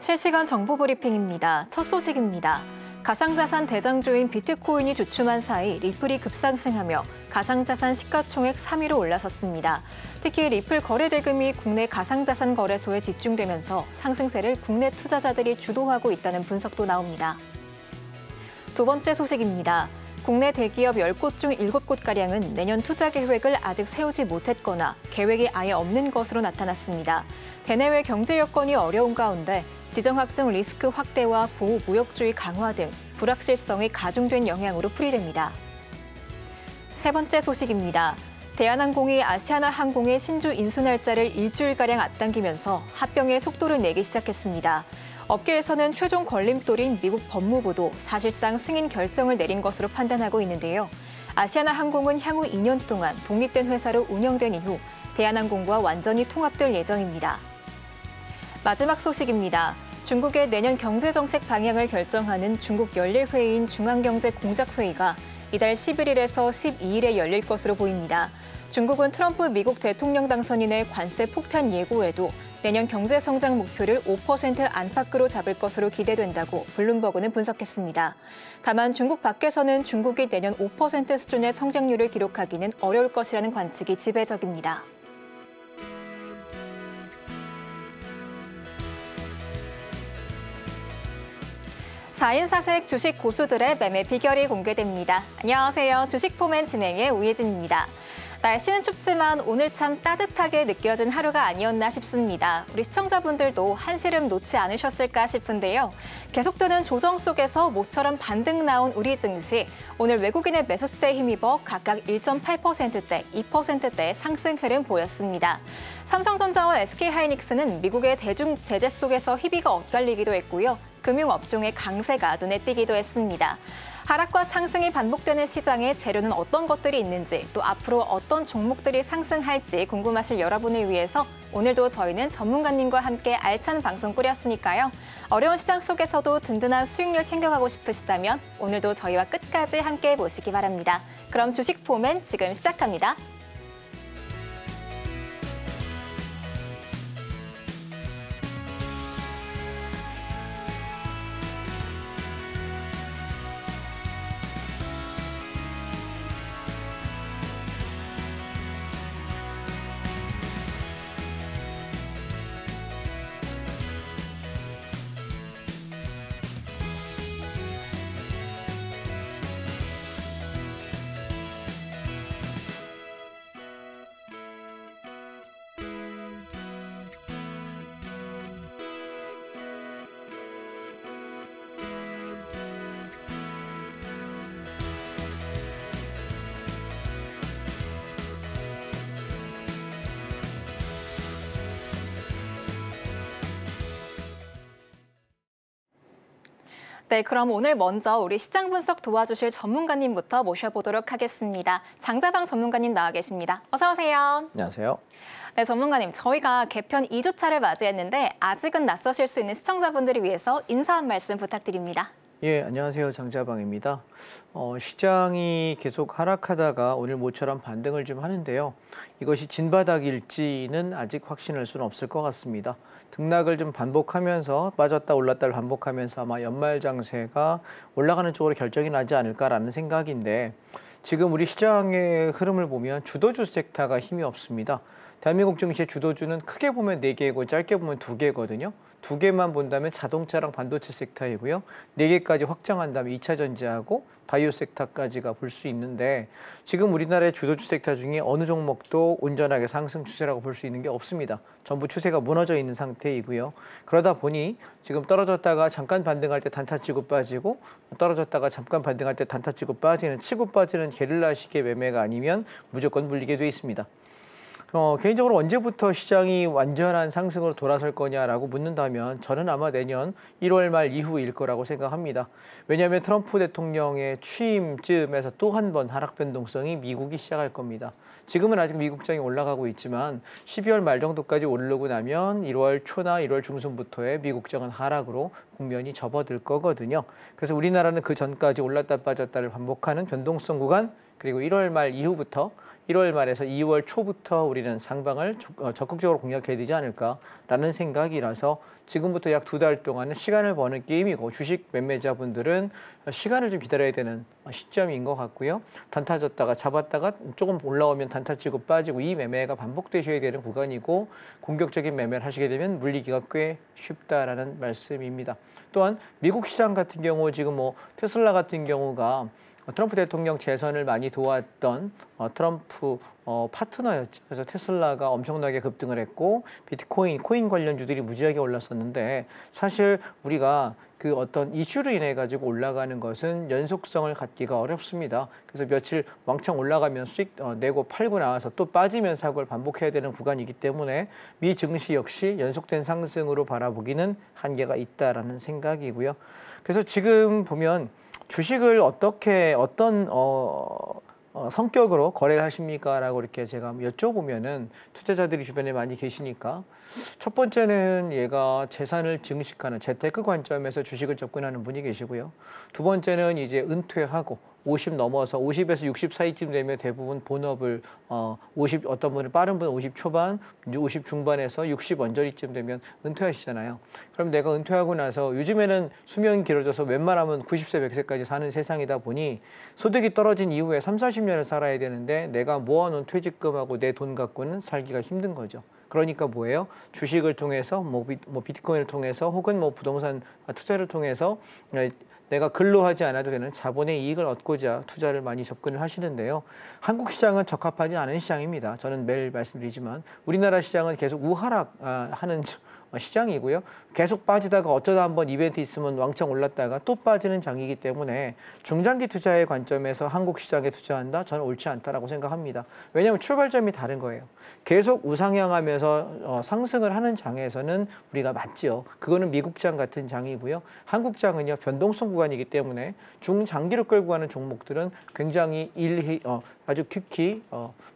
실시간 정보 브리핑입니다. 첫 소식입니다. 가상자산 대장주인 비트코인이 주춤한 사이 리플이 급상승하며 가상자산 시가총액 3위로 올라섰습니다. 특히 리플 거래 대금이 국내 가상자산 거래소에 집중되면서 상승세를 국내 투자자들이 주도하고 있다는 분석도 나옵니다. 두 번째 소식입니다. 국내 대기업 10곳 중 7곳가량은 내년 투자 계획을 아직 세우지 못했거나 계획이 아예 없는 것으로 나타났습니다. 대내외 경제 여건이 어려운 가운데 지정학적 리스크 확대와 보호무역주의 강화 등 불확실성이 가중된 영향으로 풀이됩니다. 세 번째 소식입니다. 대한항공이 아시아나항공의 신주 인수 날짜를 일주일가량 앞당기면서 합병의 속도를 내기 시작했습니다. 업계에서는 최종 걸림돌인 미국 법무부도 사실상 승인 결정을 내린 것으로 판단하고 있는데요. 아시아나항공은 향후 2년 동안 독립된 회사로 운영된 이후 대한항공과 완전히 통합될 예정입니다. 마지막 소식입니다. 중국의 내년 경제정책 방향을 결정하는 중국 연례회의인 중앙경제공작회의가 이달 11일에서 12일에 열릴 것으로 보입니다. 중국은 트럼프 미국 대통령 당선인의 관세 폭탄 예고에도 내년 경제 성장 목표를 5% 안팎으로 잡을 것으로 기대된다고 블룸버그는 분석했습니다. 다만 중국 밖에서는 중국이 내년 5% 수준의 성장률을 기록하기는 어려울 것이라는 관측이 지배적입니다. 사인사색 주식 고수들의 매매 비결이 공개됩니다. 안녕하세요. 주식포맨 진행의 우예진입니다. 날씨는 춥지만 오늘 참 따뜻하게 느껴진 하루가 아니었나 싶습니다. 우리 시청자분들도 한시름 놓지 않으셨을까 싶은데요. 계속되는 조정 속에서 모처럼 반등 나온 우리 증시, 오늘 외국인의 매수세에 힘입어 각각 1.8%대, 2%대 상승 흐름 보였습니다. 삼성전자와 SK하이닉스는 미국의 대중 제재 속에서 희비가 엇갈리기도 했고요. 금융업종의 강세가 눈에 띄기도 했습니다. 하락과 상승이 반복되는 시장에 재료는 어떤 것들이 있는지, 또 앞으로 어떤 종목들이 상승할지 궁금하실 여러분을 위해서 오늘도 저희는 전문가님과 함께 알찬 방송 꾸렸으니까요. 어려운 시장 속에서도 든든한 수익률 챙겨가고 싶으시다면 오늘도 저희와 끝까지 함께 보시기 바랍니다. 그럼 주식 포맨 지금 시작합니다. 네, 그럼 오늘 먼저 우리 시장 분석 도와주실 전문가님부터 모셔보도록 하겠습니다. 장자방 전문가님 나와 계십니다. 어서 오세요. 안녕하세요. 네, 전문가님, 저희가 개편 2주차를 맞이했는데 아직은 낯서실 수 있는 시청자분들을 위해서 인사 한 말씀 부탁드립니다. 예, 안녕하세요. 장자방입니다. 시장이 계속 하락하다가 오늘 모처럼 반등을 좀 하는데요. 이것이 진바닥일지는 아직 확신할 수는 없을 것 같습니다. 등락을 좀 반복하면서 빠졌다 올랐다를 반복하면서 아마 연말 장세가 올라가는 쪽으로 결정이 나지 않을까라는 생각인데, 지금 우리 시장의 흐름을 보면 주도주 섹터가 힘이 없습니다. 대한민국 증시의 주도주는 크게 보면 4개고 짧게 보면 2개거든요. 2개만 본다면 자동차랑 반도체 섹터이고요. 4개까지 확장한다면 2차 전지하고 바이오 섹터까지가 볼 수 있는데, 지금 우리나라의 주도주 섹터 중에 어느 종목도 온전하게 상승 추세라고 볼 수 있는 게 없습니다. 전부 추세가 무너져 있는 상태이고요. 그러다 보니 지금 떨어졌다가 잠깐 반등할 때 단타 치고 빠지고, 떨어졌다가 잠깐 반등할 때 단타 치고 빠지는, 치고 빠지는 게릴라식의 매매가 아니면 무조건 물리게 돼 있습니다. 개인적으로 언제부터 시장이 완전한 상승으로 돌아설 거냐라고 묻는다면 저는 아마 내년 1월 말 이후일 거라고 생각합니다. 왜냐하면 트럼프 대통령의 취임쯤에서 또 한 번 하락 변동성이 미국이 시작할 겁니다. 지금은 아직 미국장이 올라가고 있지만 12월 말 정도까지 오르고 나면 1월 초나 1월 중순부터의 미국장은 하락으로 국면이 접어들 거거든요. 그래서 우리나라는 그 전까지 올랐다 빠졌다를 반복하는 변동성 구간, 그리고 1월 말 이후부터 1월 말에서 2월 초부터 우리는 상방을 적극적으로 공략해야 되지 않을까라는 생각이라서 지금부터 약 2달 동안은 시간을 버는 게임이고 주식 매매자분들은 시간을 좀 기다려야 되는 시점인 것 같고요. 단타 졌다가 잡았다가 조금 올라오면 단타 치고 빠지고 이 매매가 반복되셔야 되는 구간이고 공격적인 매매를 하시게 되면 물리기가 꽤 쉽다라는 말씀입니다. 또한 미국 시장 같은 경우 지금 뭐 테슬라 같은 경우가 트럼프 대통령 재선을 많이 도왔던 트럼프 파트너였죠. 그래서 테슬라가 엄청나게 급등을 했고 비트코인, 코인 관련주들이 무지하게 올랐었는데 사실 우리가 그 어떤 이슈로 인해 가지고 올라가는 것은 연속성을 갖기가 어렵습니다. 그래서 며칠 왕창 올라가면 수익 내고 팔고 나와서 또 빠지면서 그걸 반복해야 되는 구간이기 때문에 미 증시 역시 연속된 상승으로 바라보기는 한계가 있다라는 생각이고요. 그래서 지금 보면 주식을 어떤 성격으로 거래를 하십니까? 라고 이렇게 제가 여쭤보면은 투자자들이 주변에 많이 계시니까 첫 번째는 얘가 재산을 증식하는 재테크 관점에서 주식을 접근하는 분이 계시고요. 두 번째는 이제 은퇴하고 50 넘어서 50에서 60 사이쯤 되면 대부분 본업을 50 어떤 분은 빠른 분은 50 초반, 50 중반에서 60 언저리쯤 되면 은퇴하시잖아요. 그럼 내가 은퇴하고 나서 요즘에는 수명이 길어져서 웬만하면 90세, 100세까지 사는 세상이다 보니 소득이 떨어진 이후에 3, 40년을 살아야 되는데 내가 모아놓은 퇴직금하고 내 돈 갖고는 살기가 힘든 거죠. 그러니까 뭐예요? 주식을 통해서 뭐 비트코인을 통해서 혹은 뭐 부동산 투자를 통해서 내가 근로하지 않아도 되는 자본의 이익을 얻고자 투자를 많이 접근을 하시는데요. 한국 시장은 적합하지 않은 시장입니다. 저는 매일 말씀드리지만 우리나라 시장은 계속 우하락하는 시장이고요. 계속 빠지다가 어쩌다 한번 이벤트 있으면 왕창 올랐다가 또 빠지는 장이기 때문에 중장기 투자의 관점에서 한국 시장에 투자한다? 저는 옳지 않다라고 생각합니다. 왜냐하면 출발점이 다른 거예요. 계속 우상향하면서 상승을 하는 장에서는 우리가 맞죠. 그거는 미국장 같은 장이고요. 한국장은요 변동성 구간이기 때문에 중장기로 끌고 가는 종목들은 굉장히 아주 특히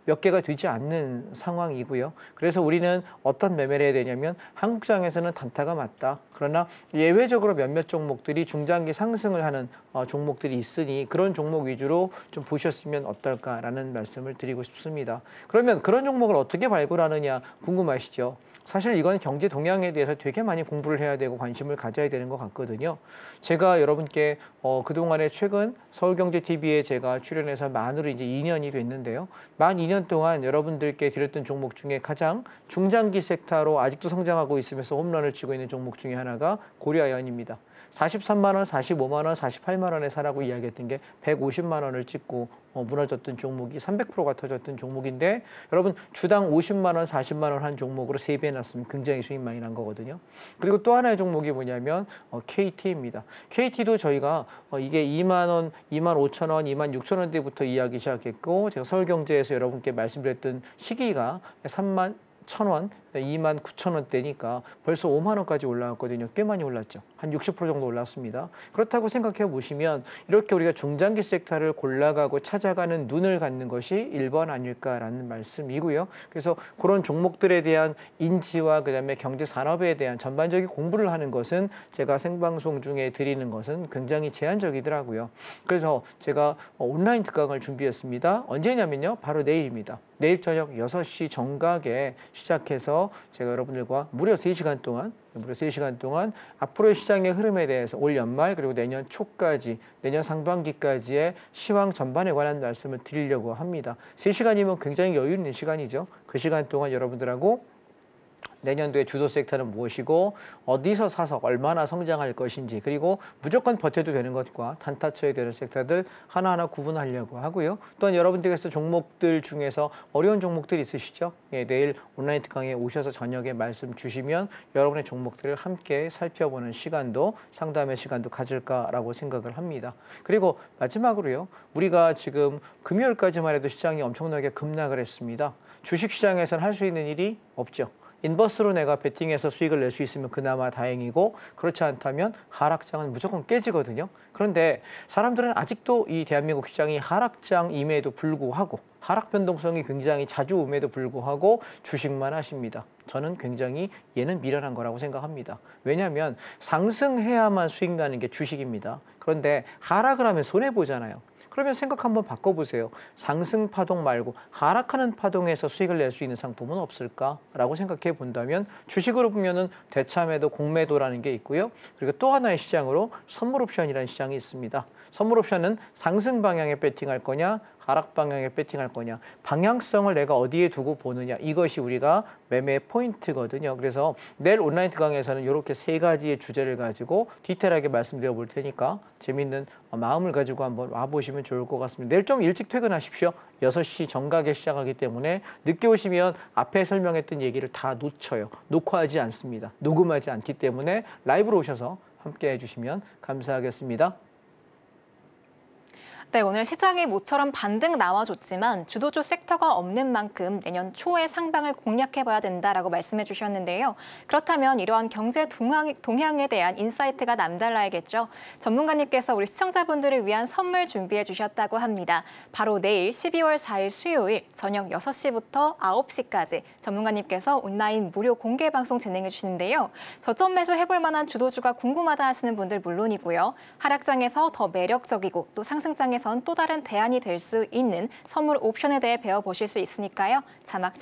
몇 개가 되지 않는 상황이고요. 그래서 우리는 어떤 매매를 해야 되냐면 한국장에서는 단타가 맞다. 그러나 예외적으로 몇몇 종목들이 중장기 상승을 하는 종목들이 있으니 그런 종목 위주로 좀 보셨으면 어떨까라는 말씀을 드리고 싶습니다. 그러면 그런 종목을 어떻게 발굴하느냐 궁금하시죠? 사실 이건 경제 동향에 대해서 되게 많이 공부를 해야 되고 관심을 가져야 되는 것 같거든요. 제가 여러분께 그동안에 최근 서울경제TV에 제가 출연해서 만으로 이제 2년이 됐는데요. 만 2년 동안 여러분들께 드렸던 종목 중에 가장 중장기 섹터로 아직도 성장하고 있으면서 홈런을 치고 있는 종목 중에 하나가 고려아연입니다. 43만 원, 45만 원, 48만 원에 사라고 이야기했던 게 150만 원을 찍고 무너졌던 종목이 300%가 터졌던 종목인데 여러분 주당 50만 원, 40만 원 한 종목으로 3배 났으면 굉장히 수익 많이 난 거거든요. 그리고 또 하나의 종목이 뭐냐면 KT입니다. KT도 저희가 이게 2만 원, 2만 5천 원, 2만 6천 원대부터 이야기 시작했고 제가 서울경제에서 여러분께 말씀드렸던 시기가 3만 1,000원, 2만 9천 원대니까 벌써 5만 원까지 올라왔거든요. 꽤 많이 올랐죠. 한 60% 정도 올랐습니다. 그렇다고 생각해 보시면 이렇게 우리가 중장기 섹터를 골라가고 찾아가는 눈을 갖는 것이 1번 아닐까라는 말씀이고요. 그래서 그런 종목들에 대한 인지와 그다음에 경제 산업에 대한 전반적인 공부를 하는 것은 제가 생방송 중에 드리는 것은 굉장히 제한적이더라고요. 그래서 제가 온라인 특강을 준비했습니다. 언제냐면요. 바로 내일입니다. 내일 저녁 6시 정각에 시작해서 제가 여러분들과 무려 3시간 동안 앞으로의 시장의 흐름에 대해서 올 연말 그리고 내년 초까지 내년 상반기까지의 시황 전반에 관한 말씀을 드리려고 합니다. 3시간이면 굉장히 여유 있는 시간이죠. 그 시간 동안 여러분들하고 내년도의 주도 섹터는 무엇이고 어디서 사서 얼마나 성장할 것인지 그리고 무조건 버텨도 되는 것과 단타 쳐야 되는 섹터들 하나하나 구분하려고 하고요. 또한 여러분들께서 종목들 중에서 어려운 종목들 있으시죠? 예, 내일 온라인 특강에 오셔서 저녁에 말씀 주시면 여러분의 종목들을 함께 살펴보는 시간도 상담의 시간도 가질까라고 생각을 합니다. 그리고 마지막으로요. 우리가 지금 금요일까지만 해도 시장이 엄청나게 급락을 했습니다. 주식시장에서는 할 수 있는 일이 없죠. 인버스로 내가 베팅해서 수익을 낼 수 있으면 그나마 다행이고 그렇지 않다면 하락장은 무조건 깨지거든요. 그런데 사람들은 아직도 이 대한민국 시장이 하락장임에도 불구하고 하락 변동성이 굉장히 자주 옴에도 불구하고 주식만 하십니다. 저는 굉장히 얘는 미련한 거라고 생각합니다. 왜냐하면 상승해야만 수익 나는 게 주식입니다. 그런데 하락을 하면 손해보잖아요. 그러면 생각 한번 바꿔보세요. 상승 파동 말고 하락하는 파동에서 수익을 낼 수 있는 상품은 없을까라고 생각해 본다면 주식으로 보면은 대참매도 공매도라는 게 있고요. 그리고 또 하나의 시장으로 선물 옵션이라는 시장이 있습니다. 선물 옵션은 상승 방향에 배팅할 거냐 하락 방향에 배팅할 거냐, 방향성을 내가 어디에 두고 보느냐, 이것이 우리가 매매의 포인트거든요. 그래서 내일 온라인 특강에서는 이렇게 세 가지의 주제를 가지고 디테일하게 말씀드려 볼 테니까 재미있는 마음을 가지고 한번 와보시면 좋을 것 같습니다. 내일 좀 일찍 퇴근하십시오. 6시 정각에 시작하기 때문에 늦게 오시면 앞에 설명했던 얘기를 다 놓쳐요. 녹화하지 않습니다. 녹음하지 않기 때문에 라이브로 오셔서 함께 해주시면 감사하겠습니다. 네, 오늘 시장이 모처럼 반등 나와줬지만 주도주 섹터가 없는 만큼 내년 초에 상방을 공략해봐야 된다라고 말씀해 주셨는데요. 그렇다면 이러한 경제 동향에 대한 인사이트가 남달라야겠죠. 전문가님께서 우리 시청자분들을 위한 선물 준비해 주셨다고 합니다. 바로 내일 12월 4일 수요일 저녁 6시부터 9시까지 전문가님께서 온라인 무료 공개 방송 진행해 주시는데요. 저점 매수 해볼 만한 주도주가 궁금하다 하시는 분들 물론이고요. 하락장에서 더 매력적이고 또 상승장에 또 다른 대안이 될 수 있는 선물 옵션에 대해 배워보실 수 있으니까요. 자막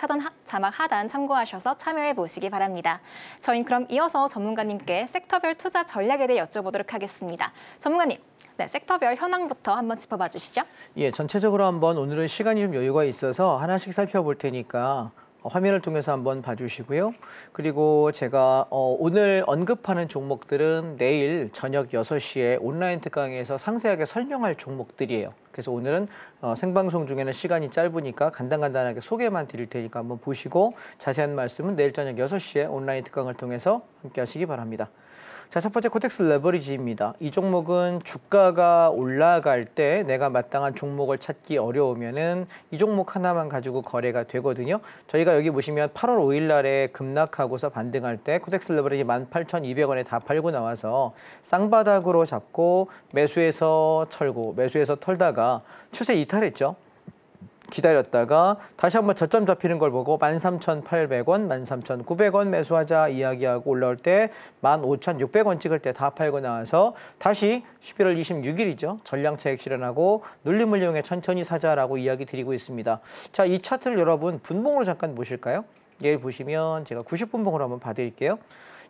하단 참고하셔서 참여해 보시기 바랍니다. 저희는 그럼 이어서 전문가님께 섹터별 투자 전략에 대해 여쭤보도록 하겠습니다. 전문가님, 네, 섹터별 현황부터 한번 짚어봐 주시죠. 예, 전체적으로 한번 오늘은 시간이 좀 여유가 있어서 하나씩 살펴볼 테니까 화면을 통해서 한번 봐주시고요. 그리고 제가 오늘 언급하는 종목들은 내일 저녁 6시에 온라인 특강에서 상세하게 설명할 종목들이에요. 그래서 오늘은 생방송 중에는 시간이 짧으니까 간단하게 소개만 드릴 테니까 한번 보시고 자세한 말씀은 내일 저녁 6시에 온라인 특강을 통해서 함께 하시기 바랍니다. 자, 첫 번째 코텍스 레버리지입니다. 이 종목은 주가가 올라갈 때 내가 마땅한 종목을 찾기 어려우면은 이 종목 하나만 가지고 거래가 되거든요. 저희가 여기 보시면 8월 5일 날에 급락하고서 반등할 때 코텍스 레버리지 18,200원에 다 팔고 나와서 쌍바닥으로 잡고 매수해서 털고 매수해서 털다가 추세 이탈했죠. 기다렸다가 다시 한번 저점 잡히는 걸 보고 13,800원, 13,900원 매수하자 이야기하고 올라올 때 15,600원 찍을 때 다 팔고 나와서 다시 11월 26일이죠. 전량차익 실현하고 눌림을 이용해 천천히 사자라고 이야기 드리고 있습니다. 자, 이 차트를 여러분 분봉으로 잠깐 보실까요? 내일 보시면 제가 90분봉으로 한번 봐드릴게요.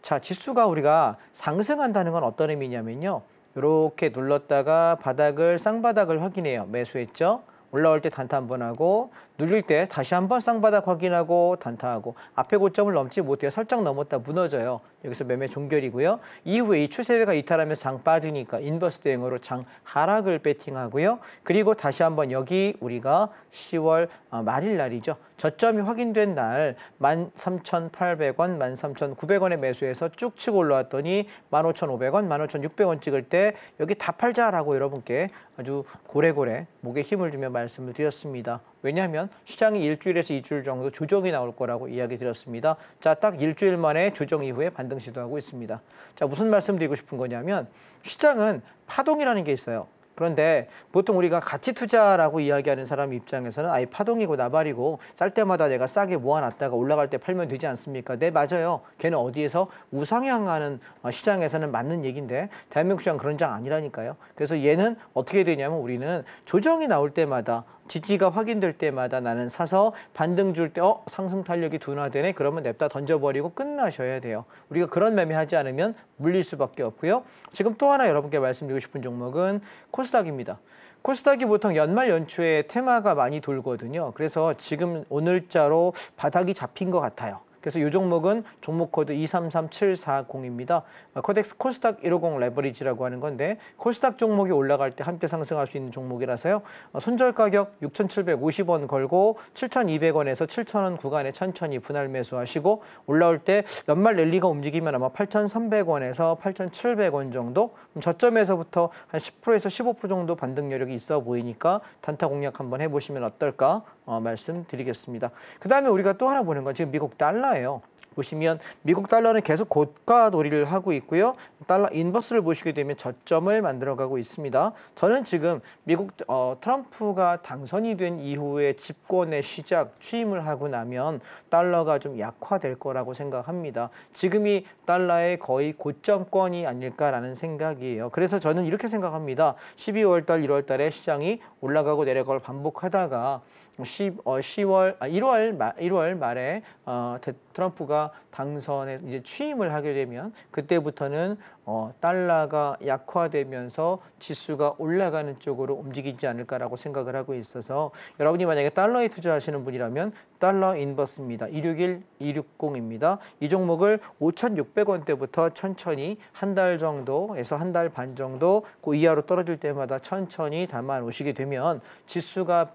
자, 지수가 우리가 상승한다는 건 어떤 의미냐면요. 이렇게 눌렀다가 바닥을 쌍바닥을 확인해요. 매수했죠. 올라올 때 단타 한번 하고 눌릴 때 다시 한번 쌍바닥 확인하고 단타하고 앞에 고점을 넘지 못해요. 살짝 넘었다 무너져요. 여기서 매매 종결이고요. 이후에 이 추세가 이탈하면서 장 빠지니까 인버스 대응으로 장 하락을 배팅하고요. 그리고 다시 한번 여기 우리가 10월 말일 날이죠. 저점이 확인된 날 13,800원, 13,900원에 매수해서 쭉 치고 올라왔더니 15,500원, 15,600원 찍을 때 여기 다 팔자라고 여러분께 아주 고래고래 목에 힘을 주며 말씀을 드렸습니다. 왜냐하면 시장이 일주일에서 2주일 정도 조정이 나올 거라고 이야기 드렸습니다. 자, 딱 일주일 만에 조정 이후에 반등 시도하고 있습니다. 자, 무슨 말씀 드리고 싶은 거냐면 시장은 파동이라는 게 있어요. 그런데 보통 우리가 가치 투자라고 이야기하는 사람 입장에서는 아예 파동이고 나발이고 쌀 때마다 내가 싸게 모아놨다가 올라갈 때 팔면 되지 않습니까? 네, 맞아요. 걔는 어디에서 우상향하는 시장에서는 맞는 얘기인데 대한민국 시장 그런 장 아니라니까요. 그래서 얘는 어떻게 되냐면 우리는 조정이 나올 때마다 지지가 확인될 때마다 나는 사서 반등 줄 때 상승 탄력이 둔화되네. 그러면 냅다 던져버리고 끝나셔야 돼요. 우리가 그런 매매하지 않으면 물릴 수밖에 없고요. 지금 또 하나 여러분께 말씀드리고 싶은 종목은 코스닥입니다. 코스닥이 보통 연말 연초에 테마가 많이 돌거든요. 그래서 지금 오늘자로 바닥이 잡힌 것 같아요. 그래서 이 종목은 종목 코드 233740입니다. 코덱스 코스닥 150 레버리지라고 하는 건데 코스닥 종목이 올라갈 때 함께 상승할 수 있는 종목이라서요. 손절 가격 6,750원 걸고 7,200원에서 7,000원 구간에 천천히 분할 매수하시고 올라올 때 연말 랠리가 움직이면 아마 8,300원에서 8,700원 정도 저점에서부터 한 10%에서 15% 정도 반등 여력이 있어 보이니까 단타 공략 한번 해보시면 어떨까 말씀드리겠습니다. 그 다음에 우리가 또 하나 보는 건 지금 미국 달러예요. 보시면 미국 달러는 계속 고가 놀이를 하고 있고요. 달러 인버스를 보시게 되면 저점을 만들어가고 있습니다. 저는 지금 미국 트럼프가 당선이 된 이후에 집권의 시작, 취임을 하고 나면 달러가 좀 약화될 거라고 생각합니다. 지금이 달러의 거의 고점권이 아닐까라는 생각이에요. 그래서 저는 이렇게 생각합니다. 12월 달, 1월 달에 시장이 올라가고 내려가고 반복하다가 1월 말에 트럼프가 당선에 이제 취임을 하게 되면 그때부터는 달러가 약화되면서 지수가 올라가는 쪽으로 움직이지 않을까라고 생각을 하고 있어서 여러분이 만약에 달러에 투자하시는 분이라면 달러 인버스입니다. 261, 260입니다. 이 종목을 5,600원대부터 천천히 한 달 정도에서 한 달 반 정도 그 이하로 떨어질 때마다 천천히 담아 놓으시게 되면 지수가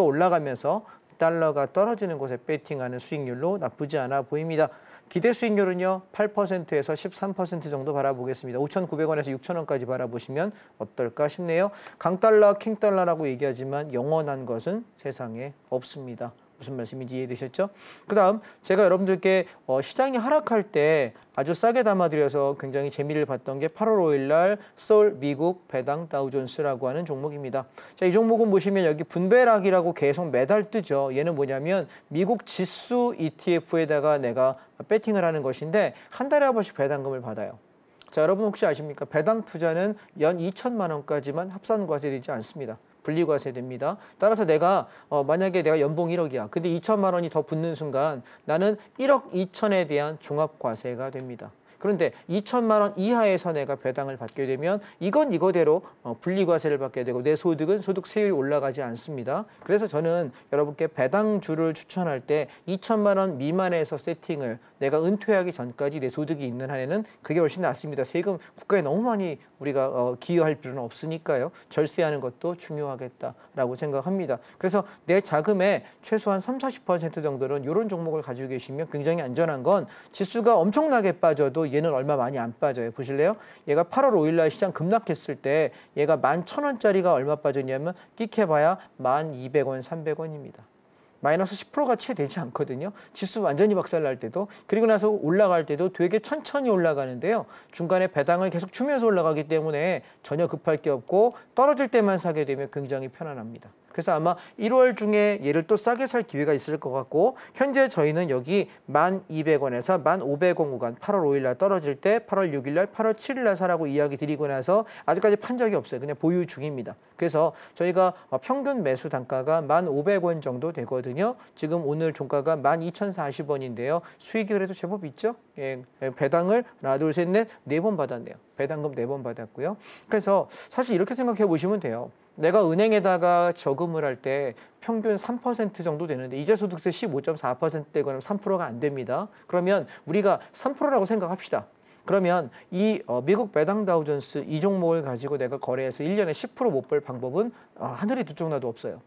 올라가면서 달러가 떨어지는 곳에 배팅하는 수익률로 나쁘지 않아 보입니다. 기대 수익률은요 8%에서 13% 정도 바라보겠습니다. 5,900원에서 6,000원까지 바라보시면 어떨까 싶네요. 강달러, 킹달러라고 얘기하지만 영원한 것은 세상에 없습니다. 무슨 말씀인지 이해되셨죠? 그 다음 제가 여러분들께 시장이 하락할 때 아주 싸게 담아드려서 굉장히 재미를 봤던 게 8월 5일 날 서울 미국 배당 다우존스라고 하는 종목입니다. 자, 이 종목은 보시면 여기 분배락이라고 계속 매달 뜨죠. 얘는 뭐냐면 미국 지수 ETF에다가 내가 배팅을 하는 것인데 한 달에 한 번씩 배당금을 받아요. 자, 여러분 혹시 아십니까? 배당 투자는 연 2천만 원까지만 합산과세되지 않습니다. 분리과세됩니다. 따라서 내가 만약에 내가 연봉 1억이야. 근데 2천만 원이 더 붙는 순간 나는 1억 2천에 대한 종합과세가 됩니다. 그런데 2천만 원 이하에서 내가 배당을 받게 되면 이건 이거대로 분리과세를 받게 되고 내 소득은 소득세율이 올라가지 않습니다. 그래서 저는 여러분께 배당주를 추천할 때 2천만 원 미만에서 세팅을 내가 은퇴하기 전까지 내 소득이 있는 한에는 그게 훨씬 낫습니다. 세금 국가에 너무 많이 우리가 기여할 필요는 없으니까요. 절세하는 것도 중요하겠다라고 생각합니다. 그래서 내 자금의 최소한 30~40% 정도는 이런 종목을 가지고 계시면 굉장히 안전한 건 지수가 엄청나게 빠져도 얘는 얼마 많이 안 빠져요. 보실래요? 얘가 8월 5일 날 시장 급락했을 때 얘가 11,000원짜리가 얼마 빠졌냐면 끽해봐야 1,200원, 300원입니다. 마이너스 10%가 채 되지 않거든요. 지수 완전히 박살날 때도. 그리고 나서 올라갈 때도 되게 천천히 올라가는데요. 중간에 배당을 계속 주면서 올라가기 때문에 전혀 급할 게 없고 떨어질 때만 사게 되면 굉장히 편안합니다. 그래서 아마 1월 중에 얘를 또 싸게 살 기회가 있을 것 같고 현재 저희는 여기 1,200원에서 1,500원 구간 8월 5일 날 떨어질 때 8월 6일 날 8월 7일 날 사라고 이야기 드리고 나서 아직까지 판 적이 없어요. 그냥 보유 중입니다. 그래서 저희가 평균 매수 단가가 1,500원 정도 되거든요. 지금 오늘 종가가 12,040원인데요. 수익이 그래도 제법 있죠. 배당을 하나 둘 셋 넷 네 번 받았네요. 배당금 4번 받았고요. 그래서 사실 이렇게 생각해 보시면 돼요. 내가 은행에다가 저금을 할 때 평균 3% 정도 되는데 이자소득세 15.4%대거나 3%가 안 됩니다. 그러면 우리가 3%라고 생각합시다. 그러면 이 미국 배당 다우존스 이 종목을 가지고 내가 거래해서 1년에 10% 못 벌 방법은 하늘이 두 쪽 나도 없어요.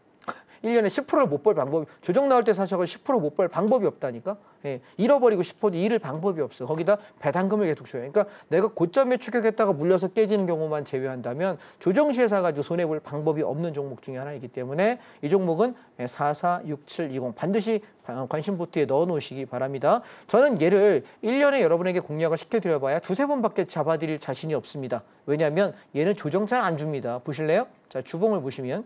1년에 10%를 못 벌 방법, 조정 나올 때 사셔서 10% 못 벌 방법이 없다니까. 예, 잃어버리고 싶어도 잃을 방법이 없어. 거기다 배당금을 계속 줘요. 그러니까 내가 고점에 추격했다가 물려서 깨지는 경우만 제외한다면 조정 시에 사가지고 손해볼 방법이 없는 종목 중에 하나이기 때문에 이 종목은 446720 반드시 관심 포트에 넣어 놓으시기 바랍니다. 저는 얘를 1년에 여러분에게 공략을 시켜드려봐야 두세 번밖에 잡아드릴 자신이 없습니다. 왜냐하면 얘는 조정 잘 안 줍니다. 보실래요? 자, 주봉을 보시면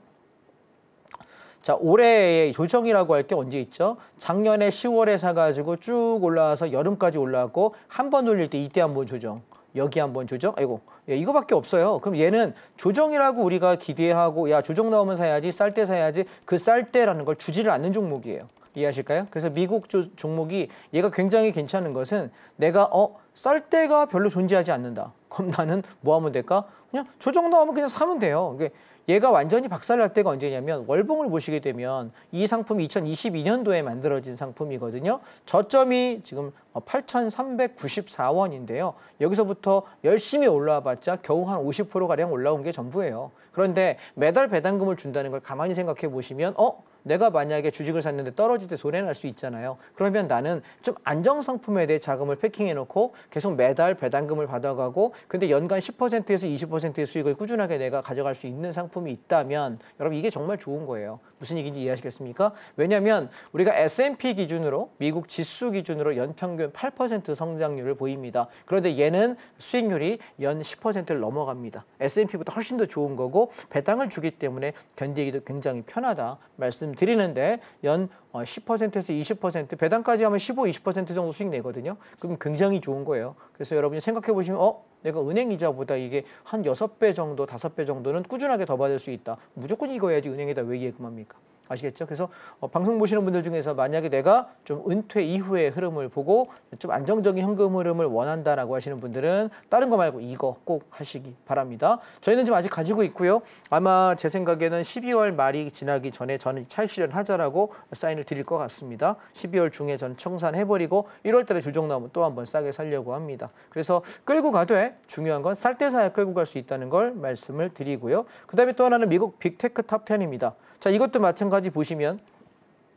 자, 올해의 조정이라고 할 게 언제 있죠? 작년에 10월에 사가지고 쭉 올라와서 여름까지 올라왔고 한 번 올릴 때 이때 한번 조정. 여기 한번 조정? 아이고, 이거밖에 없어요. 그럼 얘는 조정이라고 우리가 기대하고 야 조정 나오면 사야지, 쌀 때 사야지 그 쌀 때라는 걸 주지를 않는 종목이에요. 이해하실까요? 그래서 미국 종목이 얘가 굉장히 괜찮은 것은 내가 쌀 때가 별로 존재하지 않는다. 그럼 나는 뭐 하면 될까? 그냥 조정 나오면 그냥 사면 돼요. 얘가 완전히 박살날 때가 언제냐면 월봉을 보시게 되면 이 상품이 2022년도에 만들어진 상품이거든요. 저점이 지금 8,394원인데요. 여기서부터 열심히 올라와 봤자 겨우 한 50%가량 올라온 게 전부예요. 그런데 매달 배당금을 준다는 걸 가만히 생각해 보시면 내가 만약에 주식을 샀는데 떨어질 때 손해 날 수 있잖아요. 그러면 나는 좀 안정 상품에 대해 자금을 패킹해 놓고 계속 매달 배당금을 받아가고 근데 연간 10%에서 20%의 수익을 꾸준하게 내가 가져갈 수 있는 상품이 있다면 여러분 이게 정말 좋은 거예요. 무슨 얘기인지 이해하시겠습니까? 왜냐하면 우리가 S&P 기준으로 미국 지수 기준으로 연평균 8% 성장률을 보입니다. 그런데 얘는 수익률이 연 10%를 넘어갑니다. S&P보다 훨씬 더 좋은 거고 배당을 주기 때문에 견디기도 굉장히 편하다 말씀드리는데 연 10%에서 20% 배당까지 하면 15, 20% 정도 수익 내거든요. 그럼 굉장히 좋은 거예요. 그래서 여러분이 생각해 보시면 내가 은행 이자보다 이게 한 6배 정도, 5배 정도는 꾸준하게 더 받을 수 있다. 무조건 이거 해야지 은행에다 왜 예금합니까? 아시겠죠? 그래서 방송 보시는 분들 중에서 만약에 내가 좀 은퇴 이후의 흐름을 보고 좀 안정적인 현금 흐름을 원한다라고 하시는 분들은 다른 거 말고 이거 꼭 하시기 바랍니다. 저희는 지금 아직 가지고 있고요. 아마 제 생각에는 12월 말이 지나기 전에 저는 차익 실현하자라고 사인을 드릴 것 같습니다. 12월 중에 저는 청산해버리고 1월 달에 조정 나오면 또 한번 싸게 살려고 합니다. 그래서 끌고 가되 중요한 건 쌀 때 사야 끌고 갈 수 있다는 걸 말씀을 드리고요. 그 다음에 또 하나는 미국 빅테크 탑 10입니다. 자, 이것도 마찬가지 보시면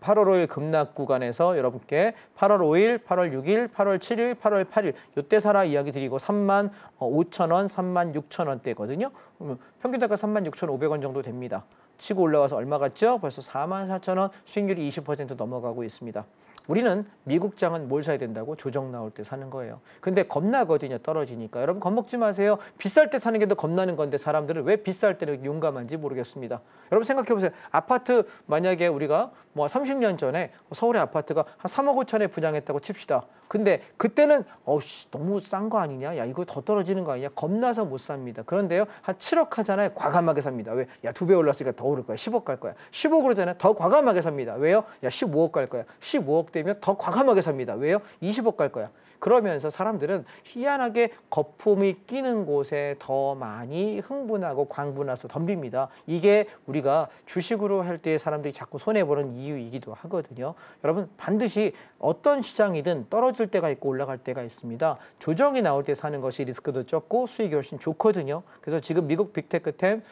8월 5일 급락 구간에서 여러분께 8월 5일, 8월 6일, 8월 7일, 8월 8일 이때 사라 이야기 드리고 3만 5천 원, 3만 6천 원대거든요. 평균 단가 3만 6,500원 정도 됩니다. 치고 올라와서 얼마 갔죠? 벌써 4만 4천 원, 수익률이 20% 넘어가고 있습니다. 우리는 미국장은 뭘 사야 된다고? 조정 나올 때 사는 거예요. 근데 겁나거든요. 떨어지니까. 여러분 겁먹지 마세요. 비쌀 때 사는 게 더 겁나는 건데 사람들은 왜 비쌀 때는 용감한지 모르겠습니다. 여러분 생각해 보세요. 아파트 만약에 우리가 뭐 30년 전에 서울의 아파트가 한 3억 5천에 분양했다고 칩시다. 근데 그때는 너무 싼 거 아니냐? 야 이거 더 떨어지는 거 아니냐? 겁나서 못 삽니다. 그런데요. 한 7억 하잖아요. 과감하게 삽니다. 왜? 야 2배 올랐으니까 더 오를 거야. 10억 갈 거야. 10억 오르잖아요. 더 과감하게 삽니다. 왜요? 야 15억 갈 거야. 15억 되면 더 과감하게 삽니다. 왜요? 20억 갈 거야. 그러면서 사람들은 희한하게 거품이 끼는 곳에 더 많이 흥분하고 광분해서 덤빕니다. 이게 우리가 주식으로 할 때 사람들이 자꾸 손해보는 이유이기도 하거든요. 여러분 반드시 어떤 시장이든 떨어질 때가 있고 올라갈 때가 있습니다. 조정이 나올 때 사는 것이 리스크도 적고 수익이 훨씬 좋거든요. 그래서 지금 미국 빅테크템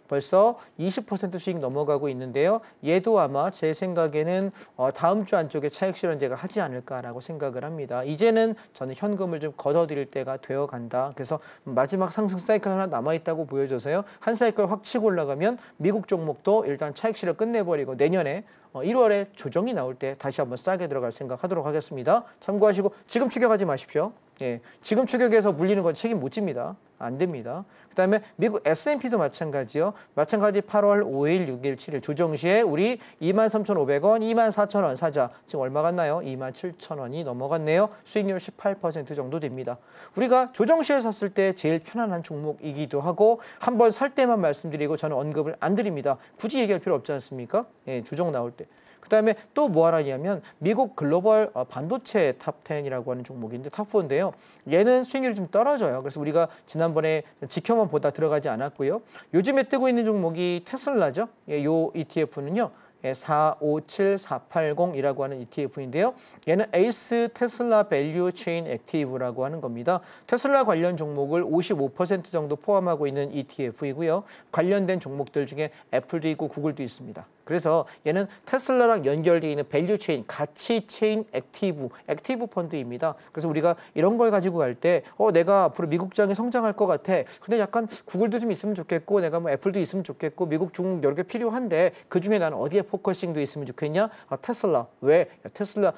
벌써 20% 수익 넘어가고 있는데요. 얘도 아마 제 생각에는 다음 주 안쪽에 차익 실현제가 하지 않을까라고 생각을 합니다. 이제는 저는 현금을 좀 걷어들일 때가 되어 간다. 그래서 마지막 상승 사이클 하나 남아있다고 보여줘서요. 한 사이클 확 치고 올라가면 미국 종목도 일단 차익 실현 끝내버리고 내년에 1월에 조정이 나올 때 다시 한번 싸게 들어갈 생각하도록 하겠습니다. 참고하시고 지금 추격하지 마십시오. 예, 지금 추격해서 물리는 건 책임 못 집니다. 안 됩니다. 그다음에 미국 S&P도 마찬가지요. 마찬가지 8월 5일, 6일, 7일 조정 시에 우리 23,500원, 24,000원 사자. 지금 얼마 갔나요? 27,000원이 넘어갔네요. 수익률 18% 정도 됩니다. 우리가 조정 시에 샀을 때 제일 편안한 종목이기도 하고 한번 살 때만 말씀드리고 저는 언급을 안 드립니다. 굳이 얘기할 필요 없지 않습니까? 예, 조정 나올 때. 그다음에 또 뭐 하나냐면 미국 글로벌 반도체 탑 10이라고 하는 종목인데 탑 4인데요. 얘는 수익률이 좀 떨어져요. 그래서 우리가 지난번에 지켜만 보다 들어가지 않았고요. 요즘에 뜨고 있는 종목이 테슬라죠. 예, 요 ETF는요. 457480이라고 하는 ETF인데요. 얘는 에이스 테슬라 밸류 체인 액티브라고 하는 겁니다. 테슬라 관련 종목을 55% 정도 포함하고 있는 ETF이고요. 관련된 종목들 중에 애플도 있고 구글도 있습니다. 그래서 얘는 테슬라랑 연결되어 있는 밸류 체인, 가치 체인 액티브 펀드입니다. 그래서 우리가 이런 걸 가지고 갈 때 내가 앞으로 미국장이 성장할 것 같아. 근데 약간 구글도 좀 있으면 좋겠고 내가 뭐 애플도 있으면 좋겠고 미국 중국 여러 개 필요한데 그중에 나는 어디에 포커싱도 있으면 좋겠냐? 테슬라. 왜? 야, 테슬라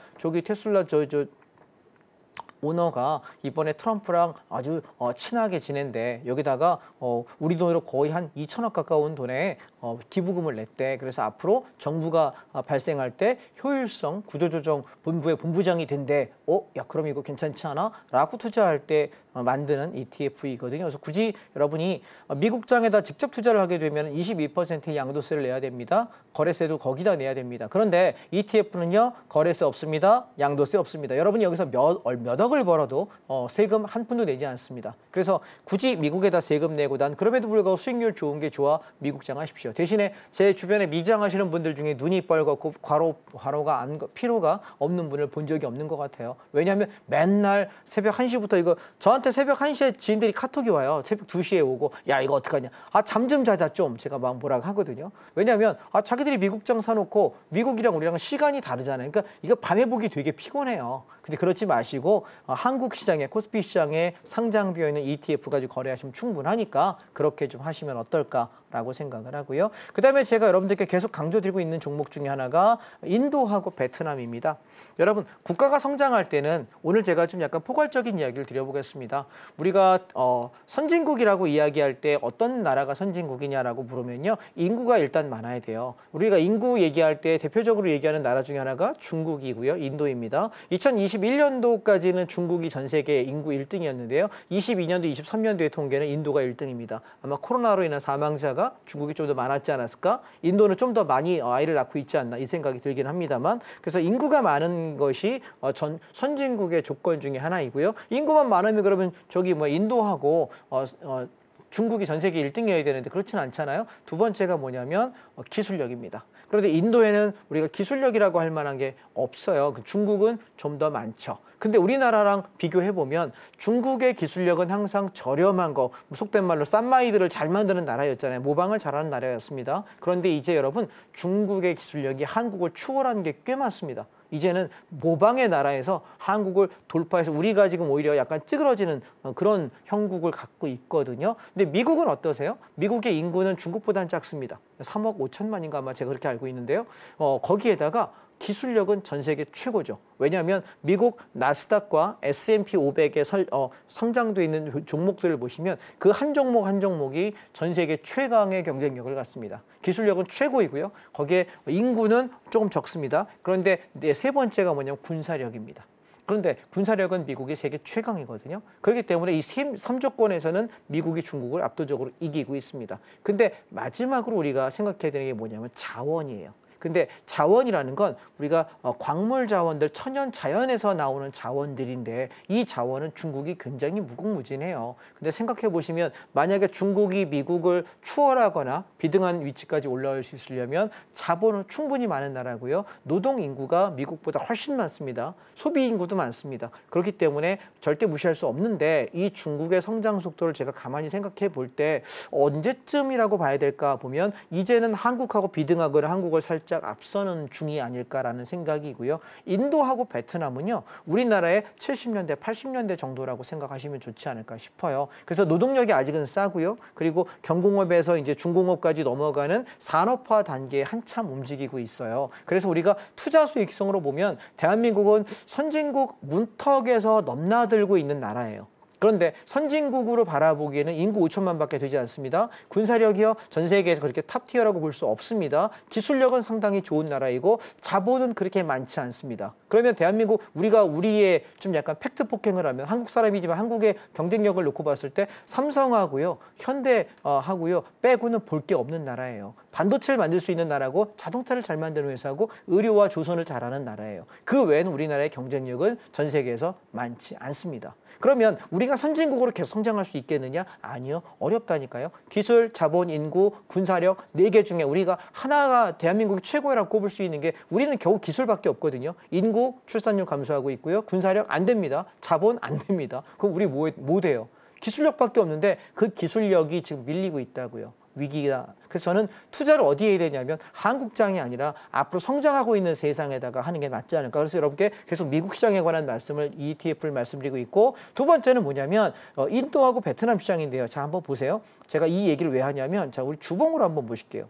테슬라 오너가 이번에 트럼프랑 아주 친하게 지낸대. 여기다가 우리 돈으로 거의 한 2천억 가까운 돈에 기부금을 냈대. 그래서 앞으로 정부가 발생할 때 효율성 구조조정 본부의 본부장이 된대. 야 그럼 이거 괜찮지 않아? 라고 투자할 때 만드는 ETF이거든요. 그래서 굳이 여러분이 미국장에다 직접 투자를 하게 되면 22%의 양도세를 내야 됩니다. 거래세도 거기다 내야 됩니다. 그런데 ETF는요. 거래세 없습니다. 양도세 없습니다. 여러분이 여기서 몇 억을 벌어도 세금 한 푼도 내지 않습니다. 그래서 굳이 미국에다 세금 내고 난 그럼에도 불구하고 수익률 좋은 게 좋아 미국장 하십시오. 대신에 제 주변에 미장하시는 분들 중에 눈이 뻘겋고 과로가 피로가 없는 분을 본 적이 없는 것 같아요. 왜냐하면 맨날 새벽 1시부터 이거 저한테 새벽 1시에 지인들이 카톡이 와요. 새벽 2시에 오고 야 이거 어떡하냐. 잠 좀 자자 좀. 제가 막 뭐라고 하거든요. 왜냐하면 자기들이 미국장 사놓고 미국이랑 우리랑 시간이 다르잖아요. 그러니까 이거 밤에 보기 되게 피곤해요. 근데 그렇지 마시고 한국 시장에 코스피 시장에 상장되어 있는 ETF 가지고 거래하시면 충분하니까 그렇게 좀 하시면 어떨까 라고 생각을 하고요. 그다음에 제가 여러분들께 계속 강조드리고 있는 종목 중에 하나가 인도하고 베트남입니다. 여러분, 국가가 성장할 때는 오늘 제가 좀 약간 포괄적인 이야기를 드려보겠습니다. 우리가 선진국이라고 이야기할 때 어떤 나라가 선진국이냐라고 물으면요. 인구가 일단 많아야 돼요. 우리가 인구 얘기할 때 대표적으로 얘기하는 나라 중에 하나가 중국이고요. 인도입니다. 2021년도까지는 중국이 전 세계 인구 1등이었는데요. 22년도, 23년도의 통계는 인도가 1등입니다. 아마 코로나로 인한 사망자가 중국이 좀 더 많았지 않았을까? 인도는 좀 더 많이 아이를 낳고 있지 않나 이 생각이 들긴 합니다만, 그래서 인구가 많은 것이 선진국의 조건 중에 하나이고요. 인구만 많으면 그러면 저기 뭐 인도하고 중국이 전 세계 1등이어야 되는데 그렇진 않잖아요. 두 번째가 뭐냐면 기술력입니다. 그런데 인도에는 우리가 기술력이라고 할 만한 게 없어요. 중국은 좀 더 많죠. 근데 우리나라랑 비교해보면 중국의 기술력은 항상 저렴한 거, 속된 말로 싼 마이들을 잘 만드는 나라였잖아요. 모방을 잘하는 나라였습니다. 그런데 이제 여러분, 중국의 기술력이 한국을 추월하는 게 꽤 많습니다. 이제는 모방의 나라에서 한국을 돌파해서 우리가 지금 오히려 약간 찌그러지는 그런 형국을 갖고 있거든요. 근데 미국은 어떠세요? 미국의 인구는 중국보다는 작습니다. 3억 5천만인가 아마 제가 그렇게 알고 있는데요. 거기에다가 기술력은 전 세계 최고죠. 왜냐하면 미국 나스닥과 S&P 500에 성장돼 있는 종목들을 보시면 그 한 종목 한 종목이 전 세계 최강의 경쟁력을 갖습니다. 기술력은 최고이고요. 거기에 인구는 조금 적습니다. 그런데 세 번째가 뭐냐면 군사력입니다. 그런데 군사력은 미국이 세계 최강이거든요. 그렇기 때문에 이 3조건에서는 미국이 중국을 압도적으로 이기고 있습니다. 근데 마지막으로 우리가 생각해야 되는 게 뭐냐면 자원이에요. 근데 자원이라는 건 우리가 광물 자원들, 천연 자연에서 나오는 자원들인데 이 자원은 중국이 굉장히 무궁무진해요. 근데 생각해 보시면 만약에 중국이 미국을 추월하거나 비등한 위치까지 올라올 수 있으려면 자본은 충분히 많은 나라고요. 노동 인구가 미국보다 훨씬 많습니다. 소비 인구도 많습니다. 그렇기 때문에 절대 무시할 수 없는데 이 중국의 성장 속도를 제가 가만히 생각해 볼 때 언제쯤이라고 봐야 될까 보면 이제는 한국하고 비등하거나 한국을 살짝 앞서는 중이 아닐까라는 생각이고요. 인도하고 베트남은요, 우리나라의 70년대, 80년대 정도라고 생각하시면 좋지 않을까 싶어요. 그래서 노동력이 아직은 싸고요. 그리고 경공업에서 이제 중공업까지 넘어가는 산업화 단계에 한참 움직이고 있어요. 그래서 우리가 투자 수익성으로 보면 대한민국은 선진국 문턱에서 넘나들고 있는 나라예요. 그런데 선진국으로 바라보기에는 인구 5천만밖에 되지 않습니다. 군사력이요, 전 세계에서 그렇게 탑티어라고 볼 수 없습니다. 기술력은 상당히 좋은 나라이고 자본은 그렇게 많지 않습니다. 그러면 대한민국, 우리가 우리의 좀 약간 팩트 폭행을 하면, 한국 사람이지만 한국의 경쟁력을 놓고 봤을 때 삼성하고요, 현대하고요 빼고는 볼 게 없는 나라예요. 반도체를 만들 수 있는 나라고, 자동차를 잘 만드는 회사고, 의료와 조선을 잘하는 나라예요. 그 외에는 우리나라의 경쟁력은 전 세계에서 많지 않습니다. 그러면 우리가 선진국으로 계속 성장할 수 있겠느냐? 아니요. 어렵다니까요. 기술, 자본, 인구, 군사력 4개 중에 우리가 하나가 대한민국이 최고라고 꼽을 수 있는 게 우리는 겨우 기술밖에 없거든요. 인구, 출산율 감소하고 있고요. 군사력 안 됩니다. 자본 안 됩니다. 그럼 우리 뭐 돼요? 기술력밖에 없는데 그 기술력이 지금 밀리고 있다고요. 위기다. 그래서 저는 투자를 어디에 해야 되냐면 한국장이 아니라 앞으로 성장하고 있는 세상에다가 하는 게 맞지 않을까. 그래서 여러분께 계속 미국 시장에 관한 말씀을, ETF를 말씀드리고 있고, 두 번째는 뭐냐면 인도하고 베트남 시장인데요. 자, 한번 보세요. 제가 이 얘기를 왜 하냐면, 자, 우리 주봉으로 한번 보실게요.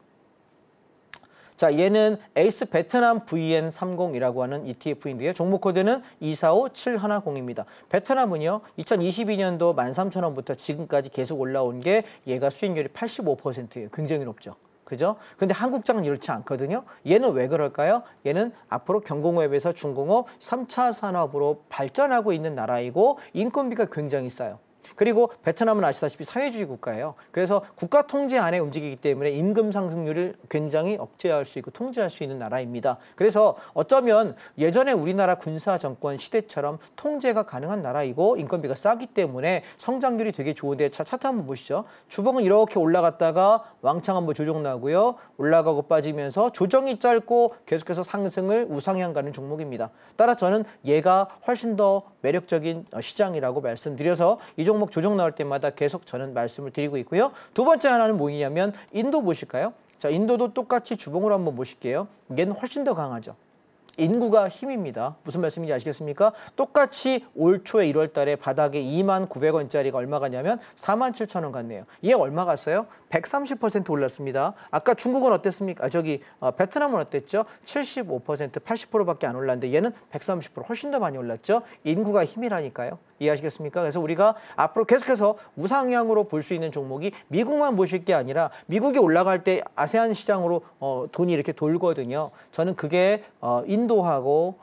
자, 얘는 에이스 베트남 VN30이라고 하는 ETF인데요. 종목 코드는 245710입니다. 베트남은요, 2022년도 13,000원부터 지금까지 계속 올라온 게 얘가 수익률이 85%예요. 굉장히 높죠. 그죠? 근데 한국장은 이렇지 않거든요. 얘는 왜 그럴까요? 얘는 앞으로 경공업에서 중공업, 3차 산업으로 발전하고 있는 나라이고 인건비가 굉장히 싸요. 그리고 베트남은 아시다시피 사회주의 국가예요. 그래서 국가 통제 안에 움직이기 때문에 임금 상승률을 굉장히 억제할 수 있고 통제할 수 있는 나라입니다. 그래서 어쩌면 예전에 우리나라 군사 정권 시대처럼 통제가 가능한 나라이고 인건비가 싸기 때문에 성장률이 되게 좋은데, 차트 한번 보시죠. 주봉은 이렇게 올라갔다가 왕창 한번 조정 나고요. 올라가고 빠지면서 조정이 짧고 계속해서 상승을 우상향 가는 종목입니다. 따라 저는 얘가 훨씬 더 매력적인 시장이라고 말씀드려서 이 종목 조정 나올 때마다 계속 저는 말씀을 드리고 있고요. 두 번째 하나는 뭐냐면 인도 보실까요? 자, 인도도 똑같이 주봉으로 한번 보실게요. 얘는 훨씬 더 강하죠. 인구가 힘입니다. 무슨 말씀인지 아시겠습니까? 똑같이 올 초에 1월 달에 바닥에 29,900원짜리가 얼마 갔냐면 47,000원 갔네요. 얘 얼마 갔어요? 130% 올랐습니다. 아까 중국은 어땠습니까? 베트남은 어땠죠? 75%, 80%밖에 안 올랐는데 얘는 130% 훨씬 더 많이 올랐죠? 인구가 힘이라니까요. 이해하시겠습니까? 그래서 우리가 앞으로 계속해서 우상향으로 볼 수 있는 종목이 미국만 보실 게 아니라 미국이 올라갈 때 아세안 시장으로 돈이 이렇게 돌거든요. 저는 그게 인도하고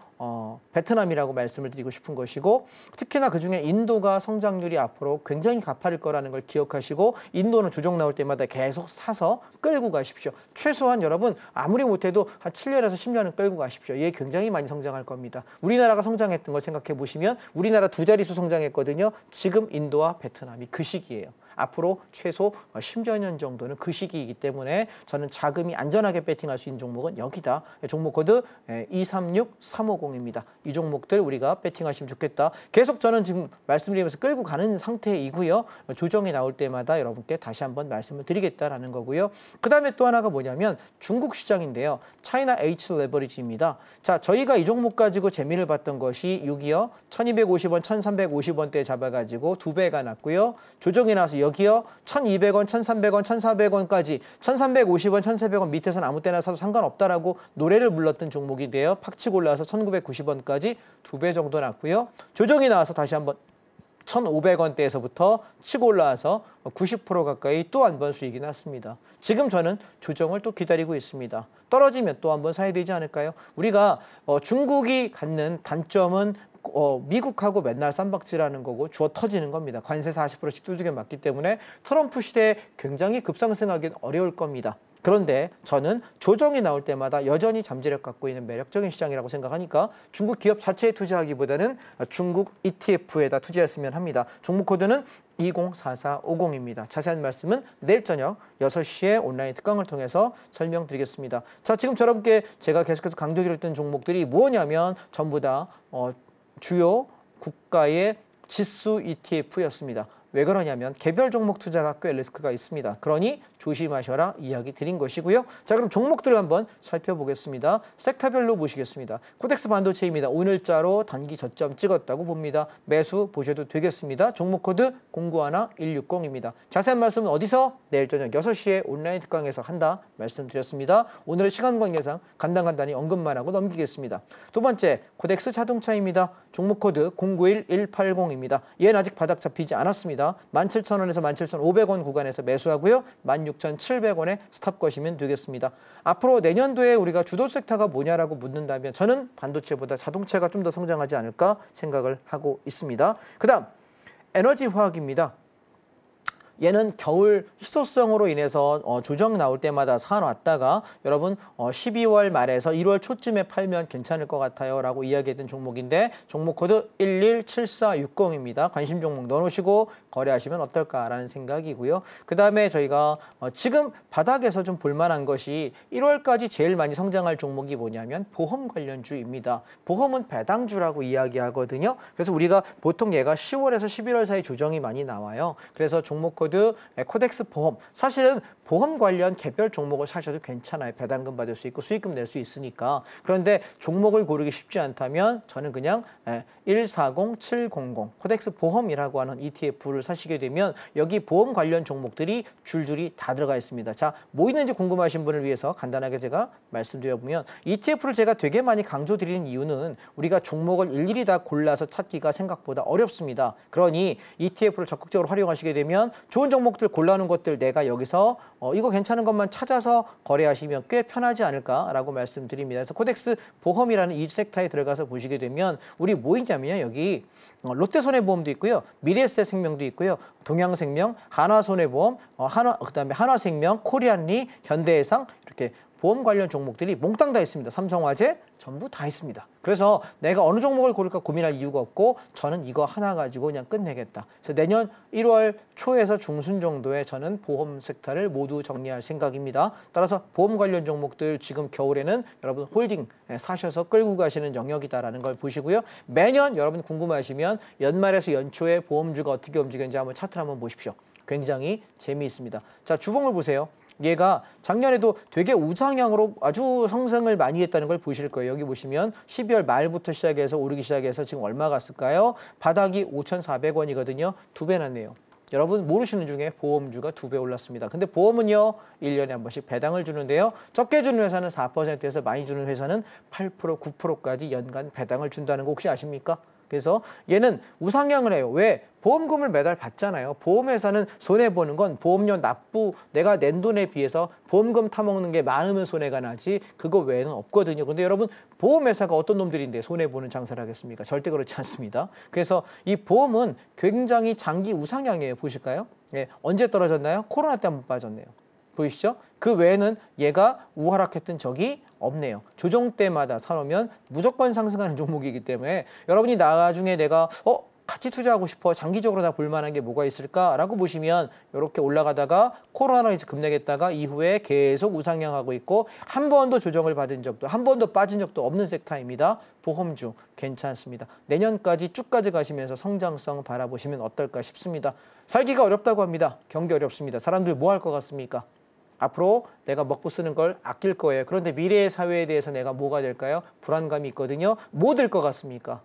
베트남이라고 말씀을 드리고 싶은 것이고 특히나 그중에 인도가 성장률이 앞으로 굉장히 가파를 거라는 걸 기억하시고 인도는 조정 나올 때마다 계속 사서 끌고 가십시오. 최소한 여러분 아무리 못해도 한 7년에서 10년은 끌고 가십시오. 얘 굉장히 많이 성장할 겁니다. 우리나라가 성장했던 걸 생각해 보시면 우리나라 2자릿수 성장했거든요. 지금 인도와 베트남이 그 시기예요. 앞으로 최소 10여 년 정도는 그 시기이기 때문에 저는 자금이 안전하게 배팅할 수 있는 종목은 여기다. 종목 코드 236350입니다. 이 종목들 우리가 배팅하시면 좋겠다. 계속 저는 지금 말씀드리면서 끌고 가는 상태이고요. 조정이 나올 때마다 여러분께 다시 한번 말씀을 드리겠다라는 거고요. 그 다음에 또 하나가 뭐냐면 중국 시장인데요. 차이나 H 레버리지입니다. 자, 저희가 이 종목 가지고 재미를 봤던 것이 6이요. 1250원, 1350원대에 잡아가지고 2배가 났고요. 조정이 나서 여기요. 1200원, 1300원, 1400원까지 1350원, 1400원 밑에서는 아무 때나 사도 상관없다라고 노래를 불렀던 종목인데요. 팍 치고 올라와서 1990원까지 2배 정도 났고요. 조정이 나와서 다시 한번 1,500원대에서부터 치고 올라와서 90% 가까이 또 한 번 수익이 났습니다. 지금 저는 조정을 또 기다리고 있습니다. 떨어지면 또 한 번 사야 되지 않을까요? 우리가 중국이 갖는 단점은 미국하고 맨날 쌈박질하는 거고 주워 터지는 겁니다. 관세 40%씩 두들겨 맞기 때문에 트럼프 시대에 굉장히 급상승하기는 어려울 겁니다. 그런데 저는 조정이 나올 때마다 여전히 잠재력 갖고 있는 매력적인 시장이라고 생각하니까 중국 기업 자체에 투자하기보다는 중국 ETF에다 투자했으면 합니다. 종목 코드는 204450입니다. 자세한 말씀은 내일 저녁 6시에 온라인 특강을 통해서 설명드리겠습니다. 자, 지금 여러분께 제가 계속해서 강조드렸던 종목들이 뭐냐면 전부 다 주요 국가의 지수 ETF였습니다. 왜 그러냐면 개별 종목 투자가 꽤 리스크가 있습니다. 그러니 조심하셔라 이야기 드린 것이고요. 자, 그럼 종목들을 한번 살펴보겠습니다. 섹터별로 보시겠습니다. 코덱스 반도체입니다. 오늘자로 단기 저점 찍었다고 봅니다. 매수 보셔도 되겠습니다. 종목 코드 091160입니다. 자세한 말씀은 어디서? 내일 저녁 6시에 온라인 특강에서 한다 말씀드렸습니다. 오늘의 시간 관계상 간단히 언급만 하고 넘기겠습니다. 두 번째, 코덱스 자동차입니다. 종목 코드 091180입니다. 얘는 아직 바닥 잡히지 않았습니다. 17,000원에서 17,500원 구간에서 매수하고요. 16,700원에 스탑 거시면 되겠습니다. 앞으로 내년도에 우리가 주도 섹터가 뭐냐라고 묻는다면 저는 반도체보다 자동차가 좀 더 성장하지 않을까 생각을 하고 있습니다. 그 다음 에너지 화학입니다. 얘는 겨울 희소성으로 인해서 조정 나올 때마다 사놨다가 여러분 12월 말에서 1월 초쯤에 팔면 괜찮을 것 같아요 라고 이야기했던 종목인데 종목 코드 117460입니다. 관심 종목 넣어놓으시고 거래하시면 어떨까라는 생각이고요. 그 다음에 저희가 지금 바닥에서 좀 볼만한 것이 1월까지 제일 많이 성장할 종목이 뭐냐면 보험 관련주입니다. 보험은 배당주라고 이야기하거든요. 그래서 우리가 보통 얘가 10월에서 11월 사이 조정이 많이 나와요. 그래서 종목 코드 코덱스 보험, 사실은 보험 관련 개별 종목을 사셔도 괜찮아요. 배당금 받을 수 있고 수익금 낼 수 있으니까. 그런데 종목을 고르기 쉽지 않다면 저는 그냥 140700 코덱스 보험이라고 하는 ETF를 사시게 되면 여기 보험 관련 종목들이 줄줄이 다 들어가 있습니다. 자, 뭐 있는지 궁금하신 분을 위해서 간단하게 제가 말씀드려보면 ETF를 제가 되게 많이 강조드리는 이유는 우리가 종목을 일일이 다 골라서 찾기가 생각보다 어렵습니다. 그러니 ETF를 적극적으로 활용하시게 되면 좋은 종목들 골라놓은 것들 내가 여기서 이거 괜찮은 것만 찾아서 거래하시면 꽤 편하지 않을까라고 말씀드립니다. 그래서 코덱스 보험이라는 이 섹터에 들어가서 보시게 되면 우리 뭐 있냐면요. 여기 롯데손해보험도 있고요. 미래에셋생명도 있고요. 동양생명, 한화손해보험, 그다음에 한화생명, 코리안리, 현대해상 이렇게 보험 관련 종목들이 몽땅 다 있습니다. 삼성화재 전부 다 있습니다. 그래서 내가 어느 종목을 고를까 고민할 이유가 없고 저는 이거 하나 가지고 그냥 끝내겠다. 그래서 내년 1월 초에서 중순 정도에 저는 보험 섹터를 모두 정리할 생각입니다. 따라서 보험 관련 종목들 지금 겨울에는 여러분 홀딩 사셔서 끌고 가시는 영역이다라는 걸 보시고요. 매년 여러분 궁금하시면 연말에서 연초에 보험주가 어떻게 움직이는지 한번 차트를 한번 보십시오. 굉장히 재미있습니다. 자, 주봉을 보세요. 얘가 작년에도 되게 우상향으로 아주 상승을 많이 했다는 걸 보실 거예요. 여기 보시면 12월 말부터 시작해서 오르기 시작해서 지금 얼마 갔을까요? 바닥이 5,400원이거든요. 2배 났네요. 여러분 모르시는 중에 보험주가 2배 올랐습니다. 근데 보험은요 1년에 한 번씩 배당을 주는데요. 적게 주는 회사는 4%에서 많이 주는 회사는 8%, 9%까지 연간 배당을 준다는 거 혹시 아십니까? 그래서 얘는 우상향을 해요. 왜? 보험금을 매달 받잖아요. 보험회사는 손해보는 건 보험료 납부 내가 낸 돈에 비해서 보험금 타먹는 게 많으면 손해가 나지 그거 외에는 없거든요. 근데 여러분 보험회사가 어떤 놈들인데 손해보는 장사를 하겠습니까? 절대 그렇지 않습니다. 그래서 이 보험은 굉장히 장기 우상향이에요. 보실까요? 예, 언제 떨어졌나요? 코로나 때 한번 빠졌네요. 보이시죠? 그 외에는 얘가 우하락했던 적이 없네요. 조정 때마다 사놓으면 무조건 상승하는 종목이기 때문에 여러분이 나중에 내가 같이 투자하고 싶어 장기적으로 다 볼만한 게 뭐가 있을까라고 보시면 이렇게 올라가다가 코로나로 이제 급락했다가 이후에 계속 우상향하고 있고 한 번도 조정을 받은 적도 한 번도 빠진 적도 없는 섹터입니다. 보험주 괜찮습니다. 내년까지 쭉 가져가시면서 성장성 바라보시면 어떨까 싶습니다. 살기가 어렵다고 합니다. 경기 어렵습니다. 사람들 뭐 할 것 같습니까? 앞으로 내가 먹고 쓰는 걸 아낄 거예요. 그런데 미래의 사회에 대해서 내가 뭐가 될까요? 불안감이 있거든요. 뭐 들 것 같습니까?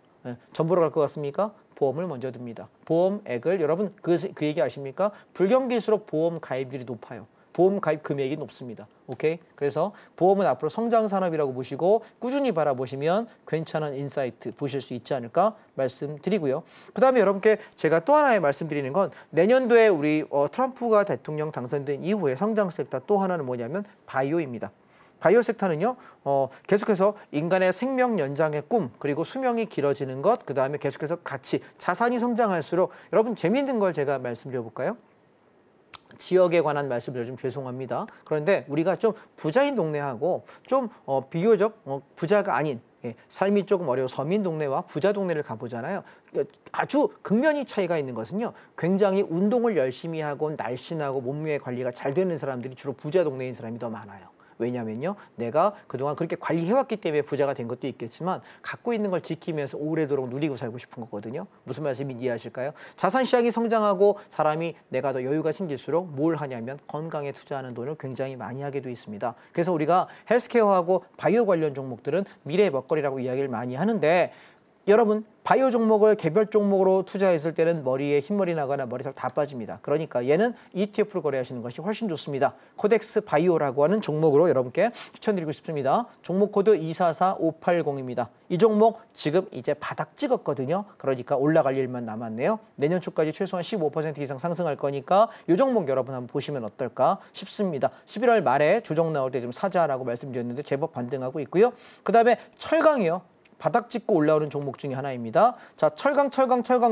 전보러 갈 것 같습니까? 보험을 먼저 듭니다. 보험액을 여러분 그 얘기 아십니까? 불경기일수록 보험 가입률이 높아요. 보험 가입 금액이 높습니다. 오케이? 그래서 보험은 앞으로 성장 산업이라고 보시고 꾸준히 바라보시면 괜찮은 인사이트 보실 수 있지 않을까 말씀드리고요. 그다음에 여러분께 제가 또 하나의 말씀드리는 건 내년도에 우리 트럼프가 대통령 당선된 이후에 성장 섹터 또 하나는 뭐냐면 바이오입니다. 바이오 섹터는요, 계속해서 인간의 생명 연장의 꿈, 그리고 수명이 길어지는 것, 그 다음에 계속해서 같이 자산이 성장할수록 여러분 재미있는 걸 제가 말씀드려 볼까요? 지역에 관한 말씀을 좀 죄송합니다. 그런데 우리가 좀 부자인 동네하고 좀 비교적 부자가 아닌 삶이 조금 어려운 서민 동네와 부자 동네를 가보잖아요. 아주 극명히 차이가 있는 것은요. 굉장히 운동을 열심히 하고 날씬하고 몸매 관리가 잘 되는 사람들이 주로 부자 동네인 사람이 더 많아요. 왜냐면요. 내가 그동안 그렇게 관리해왔기 때문에 부자가 된 것도 있겠지만 갖고 있는 걸 지키면서 오래도록 누리고 살고 싶은 거거든요. 무슨 말씀인지 이해하실까요? 자산시장이 성장하고 사람이 내가 더 여유가 생길수록 뭘 하냐면 건강에 투자하는 돈을 굉장히 많이 하게 돼 있습니다. 그래서 우리가 헬스케어하고 바이오 관련 종목들은 미래의 먹거리라고 이야기를 많이 하는데 여러분 바이오 종목을 개별 종목으로 투자했을 때는 머리에 흰머리 나거나 머리털 다 빠집니다. 그러니까 얘는 ETF로 거래하시는 것이 훨씬 좋습니다. 코덱스 바이오라고 하는 종목으로 여러분께 추천드리고 싶습니다. 종목 코드 244580입니다. 이 종목 지금 이제 바닥 찍었거든요. 그러니까 올라갈 일만 남았네요. 내년 초까지 최소한 15% 이상 상승할 거니까 이 종목 여러분 한번 보시면 어떨까 싶습니다. 11월 말에 조정 나올 때 좀 사자라고 말씀드렸는데 제법 반등하고 있고요. 그 다음에 철강이요. 바닥 찍고 올라오는 종목 중에 하나입니다. 자, 철강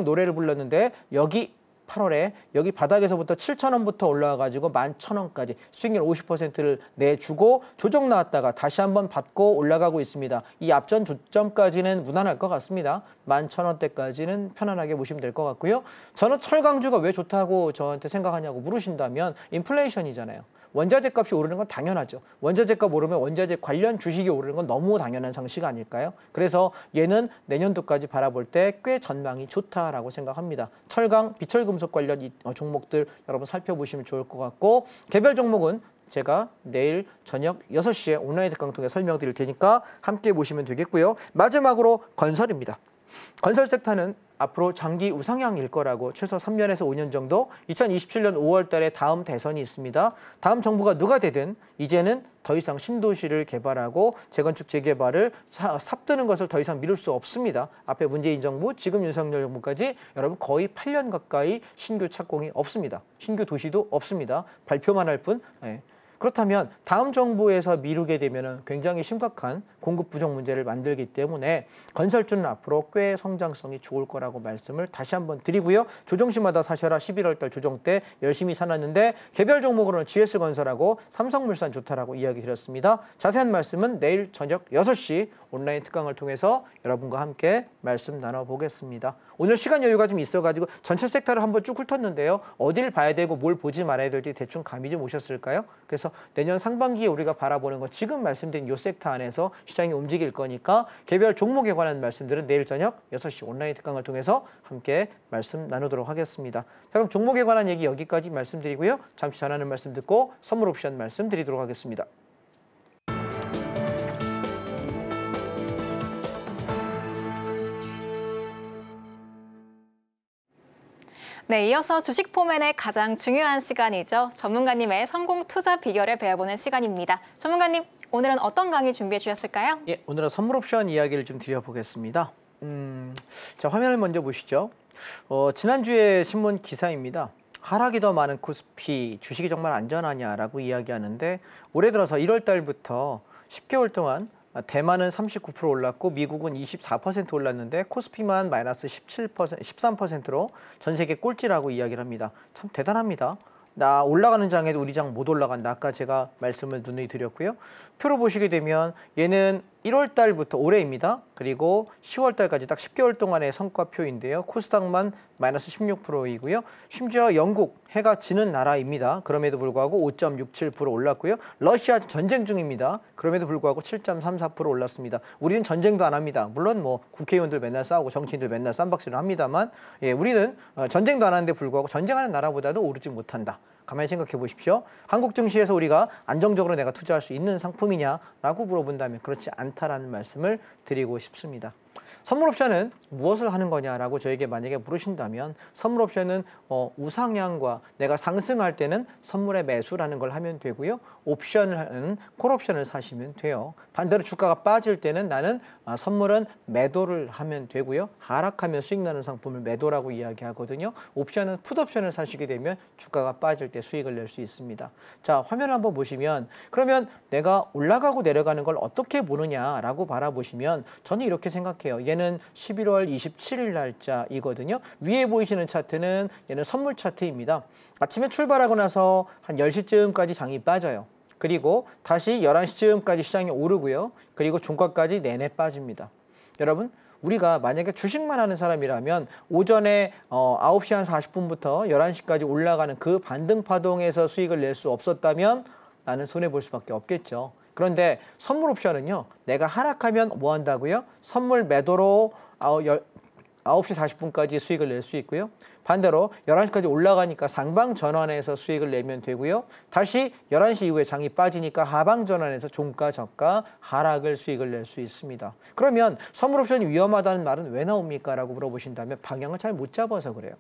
노래를 불렀는데 여기 8월에 여기 바닥에서부터 7,000원부터 올라와가지고 11,000원까지 수익률 50%를 내주고 조정 나왔다가 다시 한번 받고 올라가고 있습니다. 이 앞전 조점까지는 무난할 것 같습니다. 11,000원대까지는 편안하게 보시면 될 것 같고요. 저는 철강주가 왜 좋다고 저한테 생각하냐고 물으신다면 인플레이션이잖아요. 원자재 값이 오르는 건 당연하죠. 원자재 값 오르면 원자재 관련 주식이 오르는 건 너무 당연한 상식 아닐까요? 그래서 얘는 내년도까지 바라볼 때 꽤 전망이 좋다라고 생각합니다. 철강, 비철금속 관련 종목들 여러분 살펴보시면 좋을 것 같고 개별 종목은 제가 내일 저녁 6시에 온라인 특강 통해 설명드릴 테니까 함께 보시면 되겠고요. 마지막으로 건설입니다. 건설 섹터는 앞으로 장기 우상향일 거라고 최소 3년에서 5년 정도 2027년 5월 달에 다음 대선이 있습니다. 다음 정부가 누가 되든 이제는 더 이상 신도시를 개발하고 재건축 재개발을 삽드는 것을 더 이상 미룰 수 없습니다. 앞에 문재인 정부, 지금 윤석열 정부까지 여러분 거의 8년 가까이 신규 착공이 없습니다. 신규 도시도 없습니다. 발표만 할 뿐. 그렇다면 다음 정부에서 미루게 되면 굉장히 심각한 공급 부족 문제를 만들기 때문에 건설주는 앞으로 꽤 성장성이 좋을 거라고 말씀을 다시 한번 드리고요. 조정시마다 사셔라 11월 달 조정 때 열심히 사놨는데 개별 종목으로는 GS건설하고 삼성물산 좋다라고 이야기 드렸습니다. 자세한 말씀은 내일 저녁 6시 온라인 특강을 통해서 여러분과 함께 말씀 나눠보겠습니다. 오늘 시간 여유가 좀 있어가지고 전체 섹터를 한번 쭉 훑었는데요. 어딜 봐야 되고 뭘 보지 말아야 될지 대충 감이 좀 오셨을까요? 그래서 내년 상반기에 우리가 바라보는 건 지금 말씀드린 이 섹터 안에서 시장 시장이 움직일 거니까 개별 종목에 관한 말씀들은 내일 저녁 6시 온라인 특강을 통해서 함께 말씀 나누도록 하겠습니다. 자, 그럼 종목에 관한 얘기 여기까지 말씀드리고요. 잠시 전하는 말씀 듣고 선물 옵션 말씀드리도록 하겠습니다. 네, 이어서 주식 포맨의 가장 중요한 시간이죠. 전문가님의 성공 투자 비결을 배워보는 시간입니다. 전문가님, 오늘은 어떤 강의 준비해 주셨을까요? 예, 오늘은 선물 옵션 이야기를 좀 드려보겠습니다. 자, 화면을 먼저 보시죠. 지난주에 신문 기사입니다. 하락이 더 많은 코스피, 주식이 정말 안전하냐라고 이야기하는데 올해 들어서 1월 달부터 10개월 동안 대만은 39% 올랐고 미국은 24% 올랐는데 코스피만 마이너스 17%, 13%로 전 세계 꼴찌라고 이야기를 합니다. 참 대단합니다. 나 올라가는 장에도 우리 장 못 올라간다. 아까 제가 말씀을 누누이 드렸고요. 표로 보시게 되면 얘는 1월 달부터 올해입니다. 그리고 10월 달까지 딱 10개월 동안의 성과표인데요. 코스닥만 마이너스 16%이고요. 심지어 영국 해가 지는 나라입니다. 그럼에도 불구하고 5.67% 올랐고요. 러시아 전쟁 중입니다. 그럼에도 불구하고 7.34% 올랐습니다. 우리는 전쟁도 안 합니다. 물론 뭐 국회의원들 맨날 싸우고 정치인들 맨날 쌈박질을 합니다만 예, 우리는 전쟁도 안 하는데 불구하고 전쟁하는 나라보다도 오르지 못한다. 가만히 생각해 보십시오. 한국 증시에서 우리가 안정적으로 내가 투자할 수 있는 상품이냐라고 물어본다면 그렇지 않다라는 말씀을 드리고 싶습니다. 선물 옵션은 무엇을 하는 거냐라고 저에게 만약에 물으신다면 선물 옵션은 우상향과 내가 상승할 때는 선물의 매수라는 걸 하면 되고요. 옵션을 하는 콜옵션을 사시면 돼요. 반대로 주가가 빠질 때는 나는 선물은 매도를 하면 되고요. 하락하면 수익 나는 상품을 매도라고 이야기하거든요. 옵션은 풋옵션을 사시게 되면 주가가 빠질 때 수익을 낼 수 있습니다. 자, 화면을 한번 보시면 그러면 내가 올라가고 내려가는 걸 어떻게 보느냐라고 바라보시면 저는 이렇게 생각해요. 얘는 11월 27일 날짜이거든요. 위에 보이시는 차트는 얘는 선물 차트입니다. 아침에 출발하고 나서 한 10시쯤까지 장이 빠져요. 그리고 다시 11시쯤까지 시장이 오르고요. 그리고 종가까지 내내 빠집니다. 여러분, 우리가 만약에 주식만 하는 사람이라면 오전에 9시 한 40분부터 11시까지 올라가는 그 반등 파동에서 수익을 낼 수 없었다면 나는 손해볼 수밖에 없겠죠. 그런데 선물 옵션은요. 내가 하락하면 뭐 한다고요? 선물 매도로 9시 40분까지 수익을 낼 수 있고요. 반대로 11시까지 올라가니까 상방 전환해서 수익을 내면 되고요. 다시 11시 이후에 장이 빠지니까 하방 전환해서 종가, 저가, 하락을 수익을 낼 수 있습니다. 그러면 선물 옵션이 위험하다는 말은 왜 나옵니까? 라고 물어보신다면 방향을 잘 못 잡아서 그래요.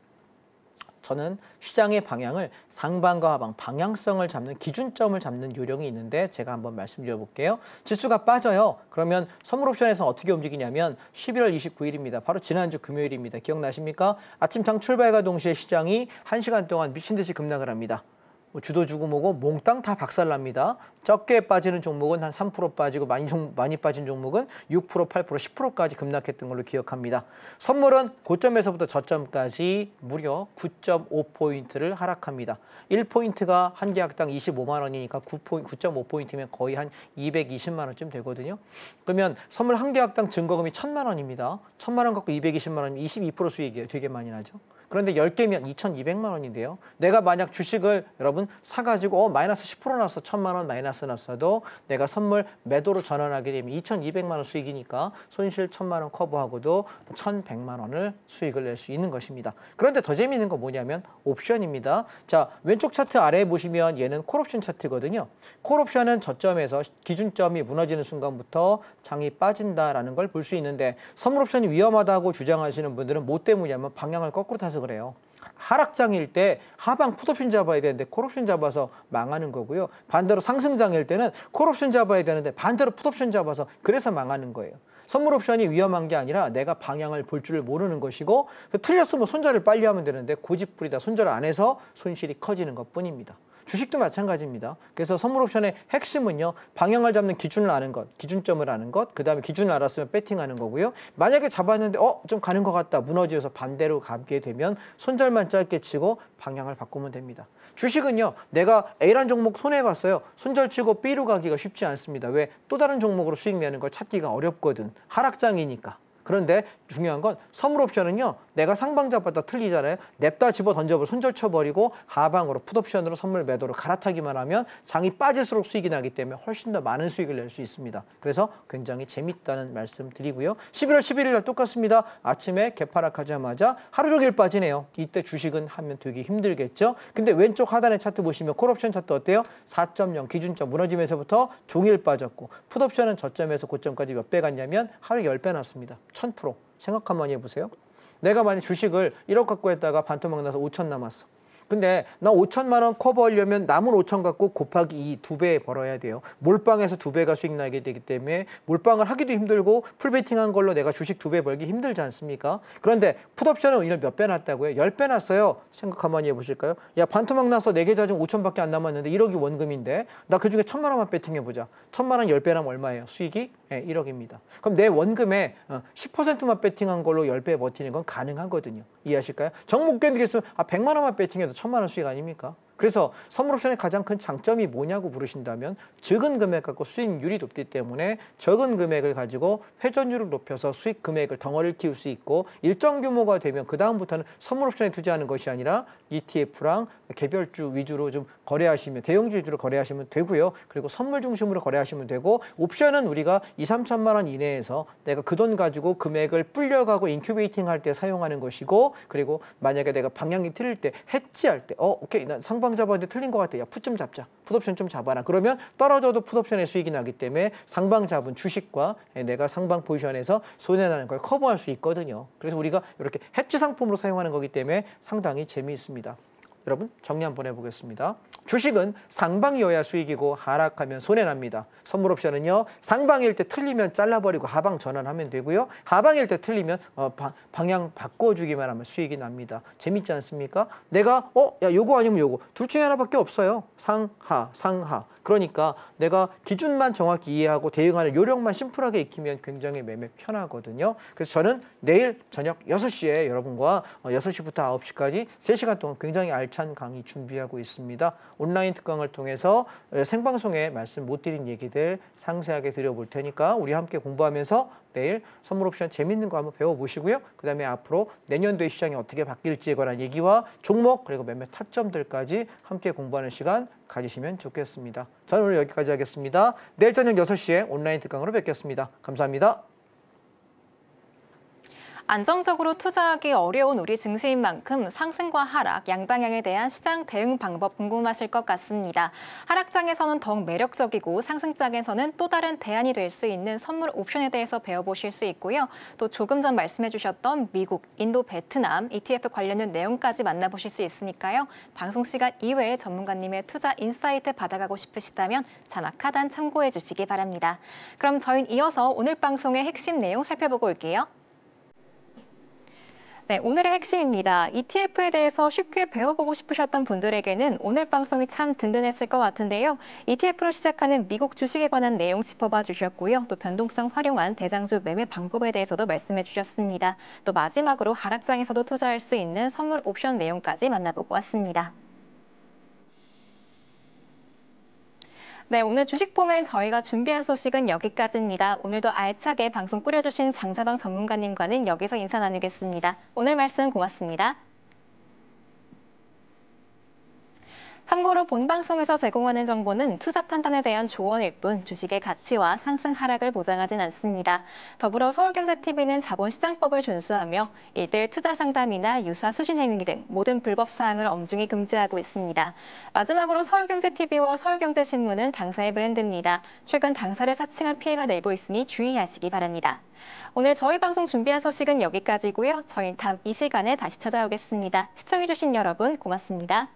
저는 시장의 방향을 상방과 하방, 방향성을 잡는 기준점을 잡는 요령이 있는데 제가 한번 말씀드려 볼게요. 지수가 빠져요. 그러면 선물 옵션에서 어떻게 움직이냐면 11월 29일입니다. 바로 지난주 금요일입니다. 기억나십니까? 아침 장 출발과 동시에 시장이 1시간 동안 미친 듯이 급락을 합니다. 주도 주고 뭐고 몽땅 다 박살납니다. 적게 빠지는 종목은 한 3% 빠지고 많이 빠진 종목은 6%, 8%, 10%까지 급락했던 걸로 기억합니다. 선물은 고점에서부터 저점까지 무려 9.5포인트를 하락합니다. 1포인트가 한 계약당 25만 원이니까 9.5포인트면 거의 한 220만 원쯤 되거든요. 그러면 선물 한 계약당 증거금이 1,000만 원입니다. 1,000만 원 갖고 220만 원이면 22% 수익이에요. 되게 많이 나죠. 그런데 10개면 2,200만 원인데요. 내가 만약 주식을 여러분 사가지고 마이너스 10% 났어. 1,000만 원 마이너스 났어도 내가 선물 매도로 전환하게 되면 2,200만 원 수익이니까 손실 1,000만 원 커버하고도 1,100만 원을 수익을 낼 수 있는 것입니다. 그런데 더 재미있는 건 뭐냐면 옵션입니다. 자, 왼쪽 차트 아래에 보시면 얘는 콜옵션 차트거든요. 콜옵션은 저점에서 기준점이 무너지는 순간부터 장이 빠진다라는 걸 볼 수 있는데 선물 옵션이 위험하다고 주장하시는 분들은 뭐 때문이냐면 방향을 거꾸로 타서 그래요. 하락장일 때 하방 풋옵션 잡아야 되는데 콜옵션 잡아서 망하는 거고요. 반대로 상승장일 때는 콜옵션 잡아야 되는데 반대로 풋옵션 잡아서 그래서 망하는 거예요. 선물 옵션이 위험한 게 아니라 내가 방향을 볼 줄을 모르는 것이고 틀렸으면 손절을 빨리 하면 되는데 고집부리다 손절 안 해서 손실이 커지는 것뿐입니다. 주식도 마찬가지입니다. 그래서 선물 옵션의 핵심은요. 방향을 잡는 기준을 아는 것, 기준점을 아는 것, 그 다음에 기준을 알았으면 배팅하는 거고요. 만약에 잡았는데 좀 가는 것 같다. 무너져서 반대로 가게 되면 손절만 짧게 치고 방향을 바꾸면 됩니다. 주식은요. 내가 A라는 종목 손해봤어요. 손절 치고 B로 가기가 쉽지 않습니다. 왜? 또 다른 종목으로 수익 내는 걸 찾기가 어렵거든. 하락장이니까. 그런데 중요한 건 선물 옵션은요. 내가 상방잡았다 틀리잖아요. 냅다 집어 던져버리고 손절쳐버리고 하방으로 풋옵션으로 선물 매도로 갈아타기만 하면 장이 빠질수록 수익이 나기 때문에 훨씬 더 많은 수익을 낼 수 있습니다. 그래서 굉장히 재밌다는 말씀 드리고요. 11월 11일 날 똑같습니다. 아침에 개파락하자마자 하루 종일 빠지네요. 이때 주식은 하면 되게 힘들겠죠. 근데 왼쪽 하단의 차트 보시면 콜옵션 차트 어때요? 4.0 기준점 무너지면서부터 종일 빠졌고 풋옵션은 저점에서 고점까지 몇 배 갔냐면 하루 10배 났습니다. 1000%. 생각 한번 해보세요. 내가 만약 주식을 1억 갖고 했다가 반토막 나서 5천 남았어. 근데 나 5천만 원 커버하려면 남은 5천 갖고 곱하기 2, 2배 벌어야 돼요. 몰빵해서 2배가 수익 나게 되기 때문에 몰빵을 하기도 힘들고 풀베팅한 걸로 내가 주식 2배 벌기 힘들지 않습니까? 그런데 풋옵션은 오늘 몇 배 났다고요? 10배 났어요. 생각 한번 해보실까요? 야 반토막 나서 4개 자정 5천밖에 안 남았는데 1억이 원금인데 나 그중에 1,000만 원만 베팅해보자. 1,000만 원 10배 나면 얼마예요? 수익이? 네, 1억입니다. 그럼 내 원금에 10%만 베팅한 걸로 10배 버티는 건 가능하거든요. 이해하실까요? 정 못 견디겠으면 100만 원만 베팅해도 1,000만 원 수익 아닙니까? 그래서 선물옵션의 가장 큰 장점이 뭐냐고 물으신다면 적은 금액 갖고 수익률이 높기 때문에 적은 금액을 가지고 회전율을 높여서 수익 금액을 덩어리를 키울 수 있고 일정 규모가 되면 그 다음부터는 선물옵션에 투자하는 것이 아니라 ETF랑 개별주 위주로 좀 거래하시면 대형주 위주로 거래하시면 되고요. 그리고 선물 중심으로 거래하시면 되고 옵션은 우리가 2, 3천만 원 이내에서 내가 그 돈 가지고 금액을 불려가고 인큐베이팅 할 때 사용하는 것이고 그리고 만약에 내가 방향이 틀릴 때 해지할 때 오케이 난 상방 잡았는데 틀린 것 같아. 야 풋 좀 잡자. 풋옵션 좀 잡아라. 그러면 떨어져도 풋옵션의 수익이 나기 때문에 상방 잡은 주식과 내가 상방 포지션에서 손해나는 걸 커버할 수 있거든요. 그래서 우리가 이렇게 해지 상품으로 사용하는 거기 때문에 상당히 재미있습니다. 여러분 정리 한번 해보겠습니다. 주식은 상방이어야 수익이고 하락하면 손해납니다. 선물 옵션은요. 상방일 때 틀리면 잘라버리고 하방 전환하면 되고요. 하방일 때 틀리면 방향 바꿔주기만 하면 수익이 납니다. 재밌지 않습니까? 내가 야 요거 아니면 요거 둘 중에 하나밖에 없어요. 상하 상하. 그러니까 내가 기준만 정확히 이해하고 대응하는 요령만 심플하게 익히면 굉장히 매매 편하거든요. 그래서 저는 내일 저녁 6시에 여러분과 6시부터 9시까지 3시간 동안 굉장히 알찬 강의 준비하고 있습니다. 온라인 특강을 통해서 생방송에 말씀 못 드린 얘기들 상세하게 드려볼 테니까 우리 함께 공부하면서 내일 선물 옵션 재밌는 거 한번 배워보시고요. 그 다음에 앞으로 내년도의 시장이 어떻게 바뀔지에 관한 얘기와 종목 그리고 매매 타점들까지 함께 공부하는 시간 가지시면 좋겠습니다. 저는 오늘 여기까지 하겠습니다. 내일 저녁 6시에 온라인 특강으로 뵙겠습니다. 감사합니다. 안정적으로 투자하기 어려운 우리 증시인 만큼 상승과 하락, 양방향에 대한 시장 대응 방법 궁금하실 것 같습니다. 하락장에서는 더욱 매력적이고 상승장에서는 또 다른 대안이 될 수 있는 선물 옵션에 대해서 배워보실 수 있고요. 또 조금 전 말씀해 주셨던 미국, 인도, 베트남, ETF 관련된 내용까지 만나보실 수 있으니까요. 방송 시간 이외에 전문가님의 투자 인사이트 받아가고 싶으시다면 자막 하단 참고해 주시기 바랍니다. 그럼 저희는 이어서 오늘 방송의 핵심 내용 살펴보고 올게요. 네, 오늘의 핵심입니다. ETF에 대해서 쉽게 배워보고 싶으셨던 분들에게는 오늘 방송이 참 든든했을 것 같은데요. ETF로 시작하는 미국 주식에 관한 내용 짚어봐 주셨고요. 또 변동성 활용한 대장주 매매 방법에 대해서도 말씀해 주셨습니다. 또 마지막으로 하락장에서도 투자할 수 있는 선물 옵션 내용까지 만나보고 왔습니다. 네, 오늘 주식폼에 저희가 준비한 소식은 여기까지입니다. 오늘도 알차게 방송 꾸려주신 장사방 전문가님과는 여기서 인사 나누겠습니다. 오늘 말씀 고맙습니다. 참고로 본 방송에서 제공하는 정보는 투자 판단에 대한 조언일 뿐 주식의 가치와 상승 하락을 보장하진 않습니다. 더불어 서울경제TV는 자본시장법을 준수하며 1:1 투자 상담이나 유사 수신 행위 등 모든 불법 사항을 엄중히 금지하고 있습니다. 마지막으로 서울경제TV와 서울경제신문은 당사의 브랜드입니다. 최근 당사를 사칭한 피해가 늘고 있으니 주의하시기 바랍니다. 오늘 저희 방송 준비한 소식은 여기까지고요. 저희 다음 이 시간에 다시 찾아오겠습니다. 시청해주신 여러분 고맙습니다.